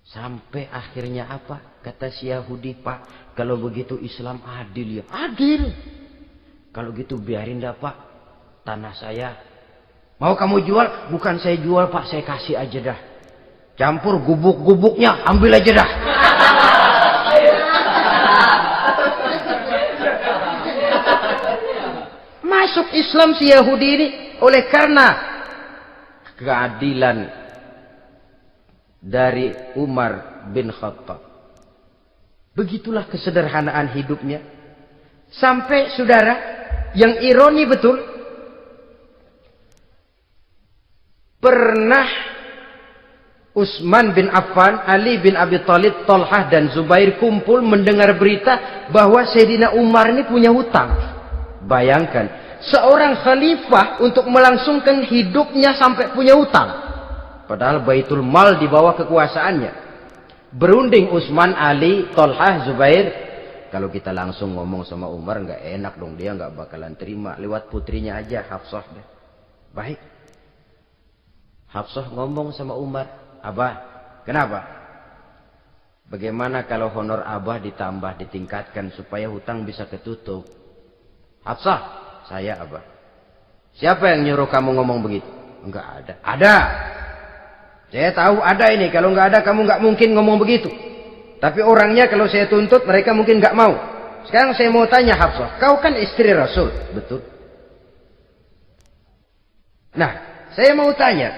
Sampai akhirnya apa? Kata si Yahudi, Pak, kalau begitu Islam adil ya. Adil. Kalau gitu biarin dah Pak, tanah saya. Mau kamu jual? Bukan saya jual Pak, saya kasih aja dah. Campur gubuk-gubuknya, ambil aja dah. Masuk Islam si Yahudi ini oleh karena keadilan dari Umar bin Khattab. Begitulah kesederhanaan hidupnya. Sampai saudara, yang ironi betul, pernah Utsman bin Affan, Ali bin Abi Thalib, Thalhah dan Zubair kumpul mendengar berita bahwa Sayyidina Umar ini punya hutang. Bayangkan, seorang khalifah untuk melangsungkan hidupnya sampai punya hutang. Padahal Baitul Mal di bawah kekuasaannya. Berunding Utsman, Ali, Thalhah, Zubair. Kalau kita langsung ngomong sama Umar nggak enak dong, dia nggak bakalan terima. Lewat putrinya aja, Hafsah. Baik. Hafsah ngomong sama Umar, Abah, kenapa? Bagaimana kalau honor Abah ditambah, ditingkatkan supaya hutang bisa ketutup? Hafsah, saya Abah. Siapa yang nyuruh kamu ngomong begitu? Enggak ada. Ada. Saya tahu ada ini. Kalau enggak ada kamu enggak mungkin ngomong begitu. Tapi orangnya kalau saya tuntut mereka mungkin enggak mau. Sekarang saya mau tanya Hafsah, kau kan istri Rasul, betul? Nah, saya mau tanya,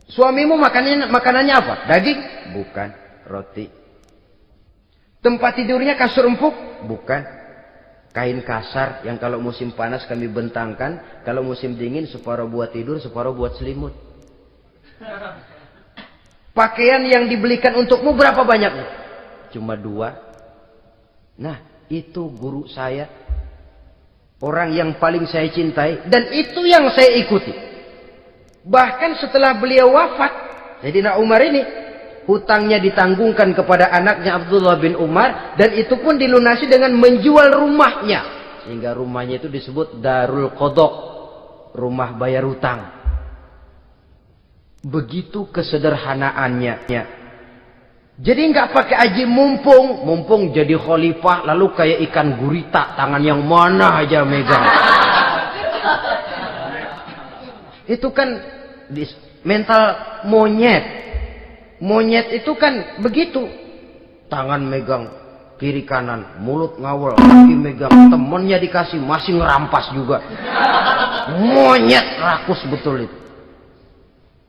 suamimu makanannya apa? Daging? Bukan. Roti. Tempat tidurnya kasur empuk? Bukan. Kain kasar yang kalau musim panas kami bentangkan, kalau musim dingin separuh buat tidur, separuh buat selimut. Pakaian yang dibelikan untukmu berapa banyaknya? Cuma 2. Nah, itu guru saya. Orang yang paling saya cintai. Dan itu yang saya ikuti. Bahkan setelah beliau wafat, Sayyidina Umar ini, hutangnya ditanggungkan kepada anaknya Abdullah bin Umar. Dan itu pun dilunasi dengan menjual rumahnya. Sehingga rumahnya itu disebut Darul Qadha, rumah bayar hutang. Begitu kesederhanaannya. Jadi nggak pakai aji mumpung jadi khalifah lalu kayak ikan gurita, tangan yang mana aja megang. Itu kan mental monyet. Monyet itu kan begitu. Tangan megang kiri kanan, mulut ngawal, kaki megang, temennya dikasih masih ngerampas juga. Monyet rakus betul itu.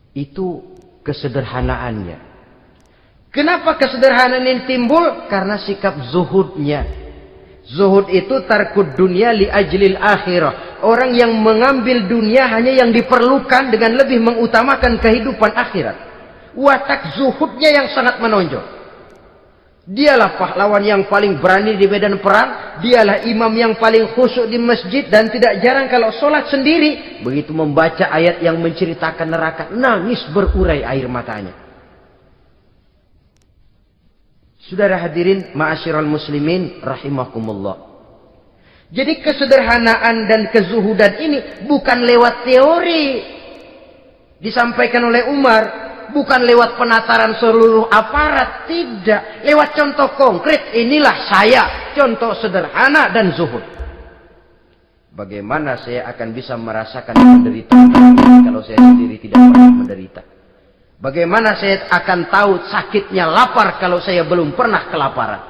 Itu kesederhanaannya. Kenapa kesederhanaan ini timbul? Karena sikap zuhudnya. Zuhud itu tarkud dunia li ajlil akhirah. Orang yang mengambil dunia hanya yang diperlukan dengan lebih mengutamakan kehidupan akhirat. Watak zuhudnya yang sangat menonjol. Dialah pahlawan yang paling berani di medan perang. Dialah imam yang paling khusyuk di masjid. Dan tidak jarang kalau sholat sendiri, begitu membaca ayat yang menceritakan neraka, nangis berurai air matanya. Saudara hadirin ma'asyiral muslimin rahimakumullah. Jadi kesederhanaan dan kezuhudan ini bukan lewat teori disampaikan oleh Umar. Bukan lewat penataran seluruh aparat. Tidak. Lewat contoh konkret. Inilah saya. Contoh sederhana dan zuhud. Bagaimana saya akan bisa merasakan penderitaan kalau saya sendiri tidak pernah menderita? Bagaimana saya akan tahu sakitnya lapar kalau saya belum pernah kelaparan?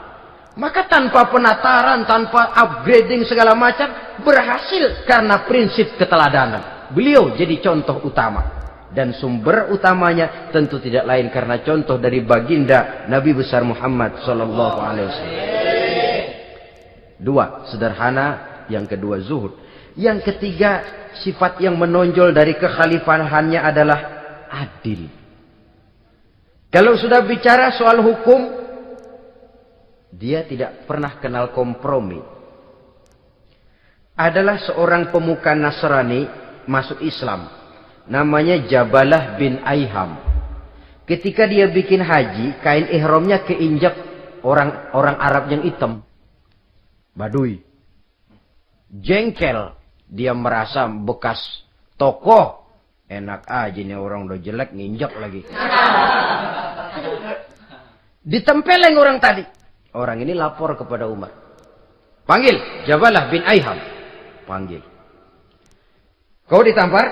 Maka tanpa penataran, tanpa upgrading segala macam, berhasil karena prinsip keteladanan. Beliau jadi contoh utama. Dan sumber utamanya tentu tidak lain karena contoh dari baginda Nabi besar Muhammad sallallahu alaihi wasallam. 2, sederhana, yang kedua zuhud. Yang ketiga, sifat yang menonjol dari kekhalifahannya adalah adil. Kalau sudah bicara soal hukum, dia tidak pernah kenal kompromi. Adalah seorang pemuka Nasrani masuk Islam. Namanya Jabalah bin Aiham. Ketika dia bikin haji, kain ihramnya keinjak orang Arab yang hitam. Badui. Jengkel. Dia merasa bekas tokoh. Enak aja nih orang udah jelek nginjak lagi. Ditempeleng orang tadi. Orang ini lapor kepada Umar. Panggil Jabalah bin Aiham. Panggil. Kau ditampar?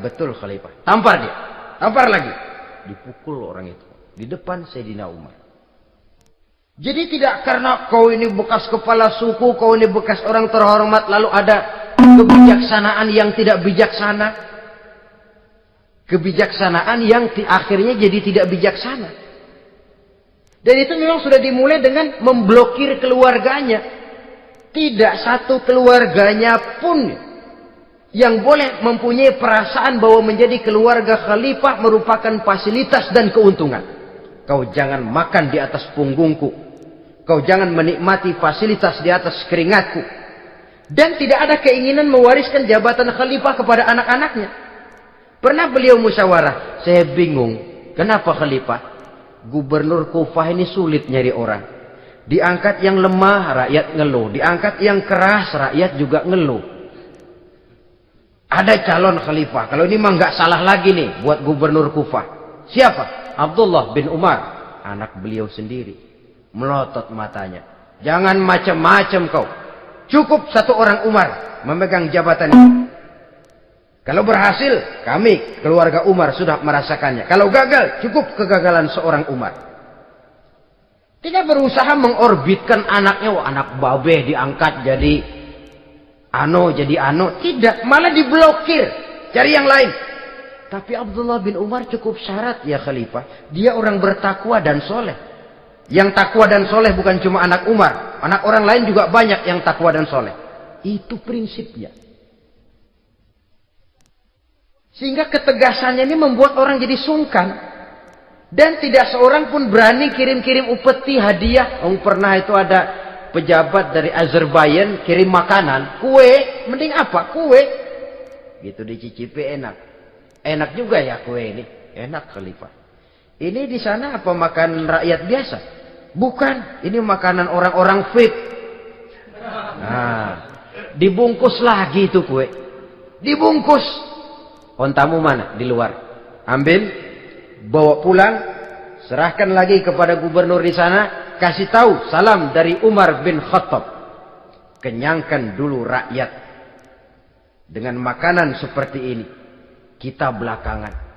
Betul Khalifah. Tampar dia. Tampar lagi. Dipukul orang itu. Di depan Sayyidina Umar. Jadi tidak karena kau ini bekas kepala suku, kau ini bekas orang terhormat, lalu ada kebijaksanaan yang tidak bijaksana. Kebijaksanaan yang akhirnya jadi tidak bijaksana. Dan itu memang sudah dimulai dengan memblokir keluarganya. Tidak satu keluarganya pun yang boleh mempunyai perasaan bahwa menjadi keluarga khalifah merupakan fasilitas dan keuntungan. Kau jangan makan di atas punggungku. Kau jangan menikmati fasilitas di atas keringatku. Dan tidak ada keinginan mewariskan jabatan khalifah kepada anak-anaknya. Pernah beliau musyawarah, saya bingung, kenapa khalifah? Gubernur Kufah ini sulit nyari orang. Diangkat yang lemah, rakyat ngeluh. Diangkat yang keras, rakyat juga ngeluh. Ada calon khalifah. Kalau ini mah nggak salah lagi nih buat gubernur Kufah. Siapa? Abdullah bin Umar. Anak beliau sendiri. Melotot matanya. Jangan macam-macam kau. Cukup satu orang Umar memegang jabatan ini. Kalau berhasil, kami keluarga Umar sudah merasakannya. Kalau gagal, cukup kegagalan seorang Umar. Tidak berusaha mengorbitkan anaknya. Wah, anak babeh diangkat jadi ano. Tidak, malah diblokir. Cari yang lain. Tapi Abdullah bin Umar cukup syarat ya khalifah. Dia orang bertakwa dan soleh. Yang takwa dan soleh bukan cuma anak Umar. Anak orang lain juga banyak yang takwa dan soleh. Itu prinsipnya. Sehingga ketegasannya ini membuat orang jadi sungkan. Dan tidak seorang pun berani kirim-kirim upeti hadiah. Pernah itu ada pejabat dari Azerbaijan kirim makanan. Kue, mending apa? Kue. Gitu dicicipi enak. Enak juga ya kue ini. Enak khalifah. Ini di sana apa makan rakyat biasa? Bukan. Ini makanan orang-orang VIP. Nah, dibungkus lagi itu kue. Dibungkus. Ontamu mana? Di luar. Ambil, bawa pulang, serahkan lagi kepada gubernur di sana, kasih tahu salam dari Umar bin Khattab. Kenyangkan dulu rakyat dengan makanan seperti ini. Kita belakangan.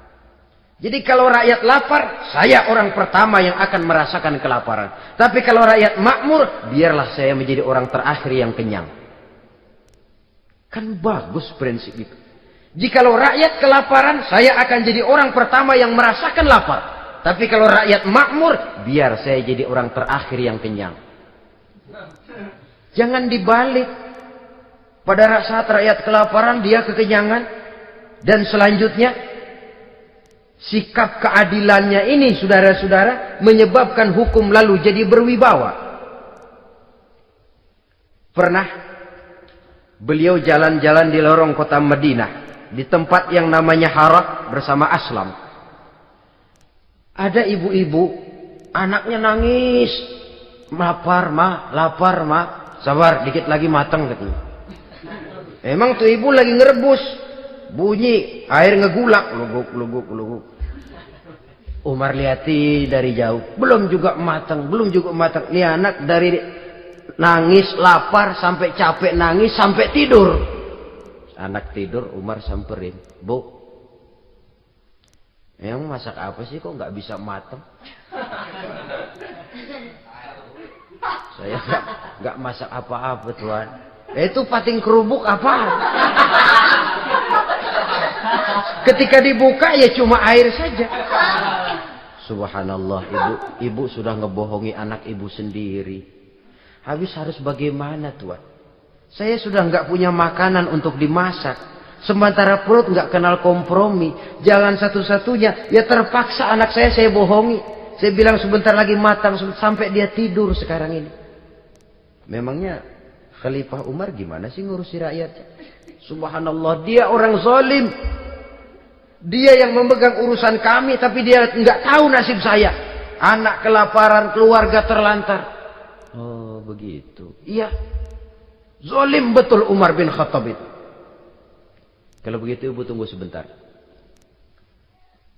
Jadi kalau rakyat lapar, saya orang pertama yang akan merasakan kelaparan. Tapi kalau rakyat makmur, biarlah saya menjadi orang terakhir yang kenyang. Kan bagus prinsip itu. Jikalau rakyat kelaparan, saya akan jadi orang pertama yang merasakan lapar. Tapi kalau rakyat makmur, biar saya jadi orang terakhir yang kenyang. Jangan dibalik. Pada saat rakyat kelaparan, dia kekenyangan. Dan selanjutnya, sikap keadilannya ini, saudara-saudara, menyebabkan hukum lalu jadi berwibawa. Pernah, beliau jalan-jalan di lorong kota Madinah. Di tempat yang namanya Harah bersama Aslam. Ada ibu-ibu, anaknya nangis. Lapar ma. Sabar, dikit lagi matang katanya. Emang tuh ibu lagi ngerebus. Bunyi, air ngegulak. Luguk. Umar lihati dari jauh. Belum juga matang. Ini anak dari nangis, lapar, sampai capek nangis, sampai tidur. Anak tidur, Umar samperin. Bu, yang masak apa sih kok nggak bisa matang? Saya nggak masak apa-apa tuan. Itu pating kerubuk apa? Ketika dibuka ya cuma air saja. Subhanallah, ibu sudah ngebohongi anak ibu sendiri. Habis harus bagaimana tuan? Saya sudah nggak punya makanan untuk dimasak. Sementara perut nggak kenal kompromi. Jalan satu-satunya, ya terpaksa anak saya bohongi. Saya bilang sebentar lagi matang sampai dia tidur sekarang ini. Memangnya Khalifah Umar gimana sih ngurusi rakyat? Subhanallah, dia orang zalim. Dia yang memegang urusan kami, tapi dia nggak tahu nasib saya. Anak kelaparan, keluarga terlantar. Oh begitu. Iya. Zalim betul Umar bin Khattab itu. Kalau begitu ibu tunggu sebentar.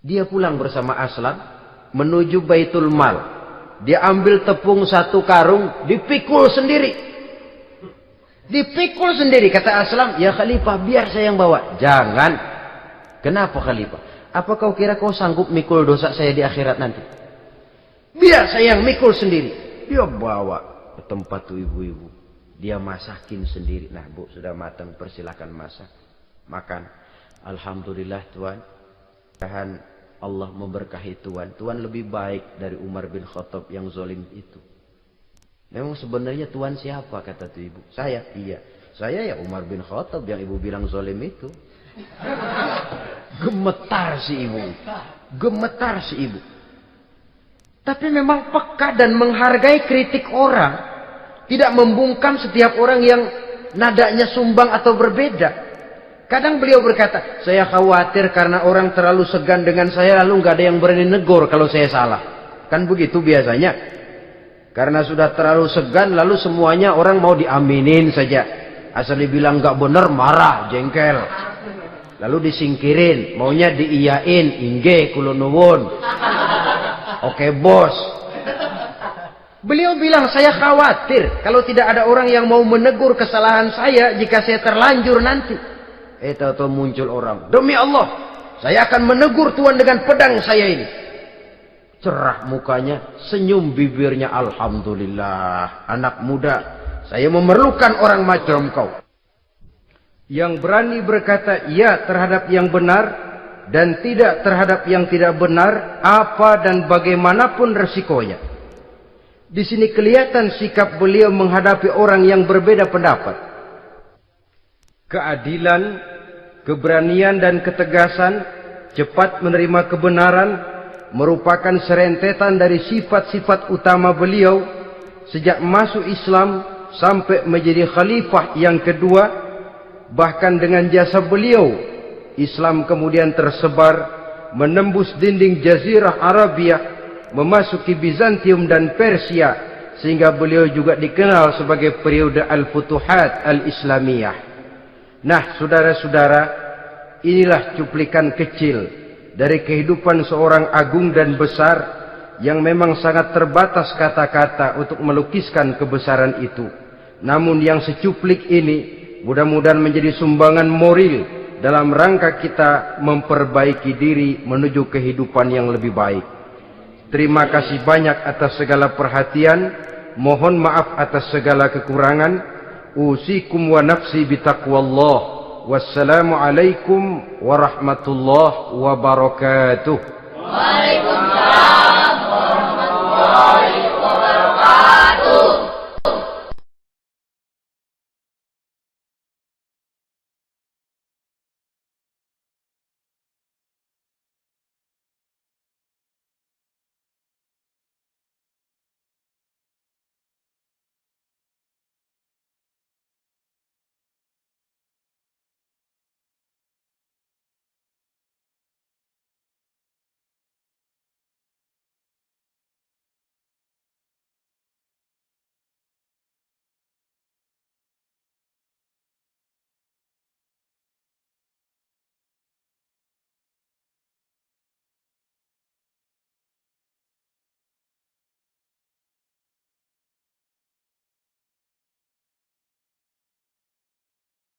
Dia pulang bersama Aslam menuju Baitul Mal. Dia ambil tepung 1 karung, dipikul sendiri. Dipikul sendiri, kata Aslam, ya Khalifah biar saya yang bawa. Jangan. Kenapa Khalifah? Apa kau kira kau sanggup mikul dosa saya di akhirat nanti? Biar saya yang mikul sendiri. Dia bawa ke tempat tuh ibu-ibu. Dia masakin sendiri. Nah bu, sudah matang, persilakan masak. Makan. Alhamdulillah Tuhan. Tuhan Allah memberkahi Tuhan. Tuhan lebih baik dari Umar bin Khattab yang zalim itu. Memang sebenarnya Tuhan siapa, kata tuh ibu? Saya. Iya. Saya ya Umar bin Khattab yang ibu bilang zalim itu. Gemetar si ibu. Gemetar si ibu. Tapi memang peka dan menghargai kritik orang. Tidak membungkam setiap orang yang nadanya sumbang atau berbeda. Kadang beliau berkata, saya khawatir karena orang terlalu segan dengan saya lalu nggak ada yang berani negor kalau saya salah. Kan begitu biasanya. Karena sudah terlalu segan lalu semuanya orang mau diaminin saja. Asal dibilang nggak benar marah, jengkel. Lalu disingkirin, maunya diiyain, inggih kula nuwun. Oke bos. Beliau bilang saya khawatir kalau tidak ada orang yang mau menegur kesalahan saya jika saya terlanjur nanti. Tahu-tahu muncul orang. Demi Allah, saya akan menegur Tuhan dengan pedang saya ini. Cerah mukanya, senyum bibirnya. Alhamdulillah, anak muda, saya memerlukan orang macam kau. Yang berani berkata ya terhadap yang benar dan tidak terhadap yang tidak benar, apa dan bagaimanapun resikonya. Di sini kelihatan sikap beliau menghadapi orang yang berbeda pendapat. Keadilan, keberanian dan ketegasan, cepat menerima kebenaran, merupakan serentetan dari sifat-sifat utama beliau sejak masuk Islam sampai menjadi khalifah yang kedua. Bahkan dengan jasa beliau, Islam kemudian tersebar, menembus dinding Jazirah Arabia, memasuki Bizantium dan Persia, sehingga beliau juga dikenal sebagai periode Al-Futuhat Al-Islamiyah. Nah, saudara-saudara, inilah cuplikan kecil dari kehidupan seorang agung dan besar yang memang sangat terbatas kata-kata untuk melukiskan kebesaran itu. Namun yang secuplik ini mudah-mudahan menjadi sumbangan moral dalam rangka kita memperbaiki diri menuju kehidupan yang lebih baik. Terima kasih banyak atas segala perhatian. Mohon maaf atas segala kekurangan. Usikum wa nafsi bitaqwallah. Wassalamualaikum warahmatullahi wabarakatuh.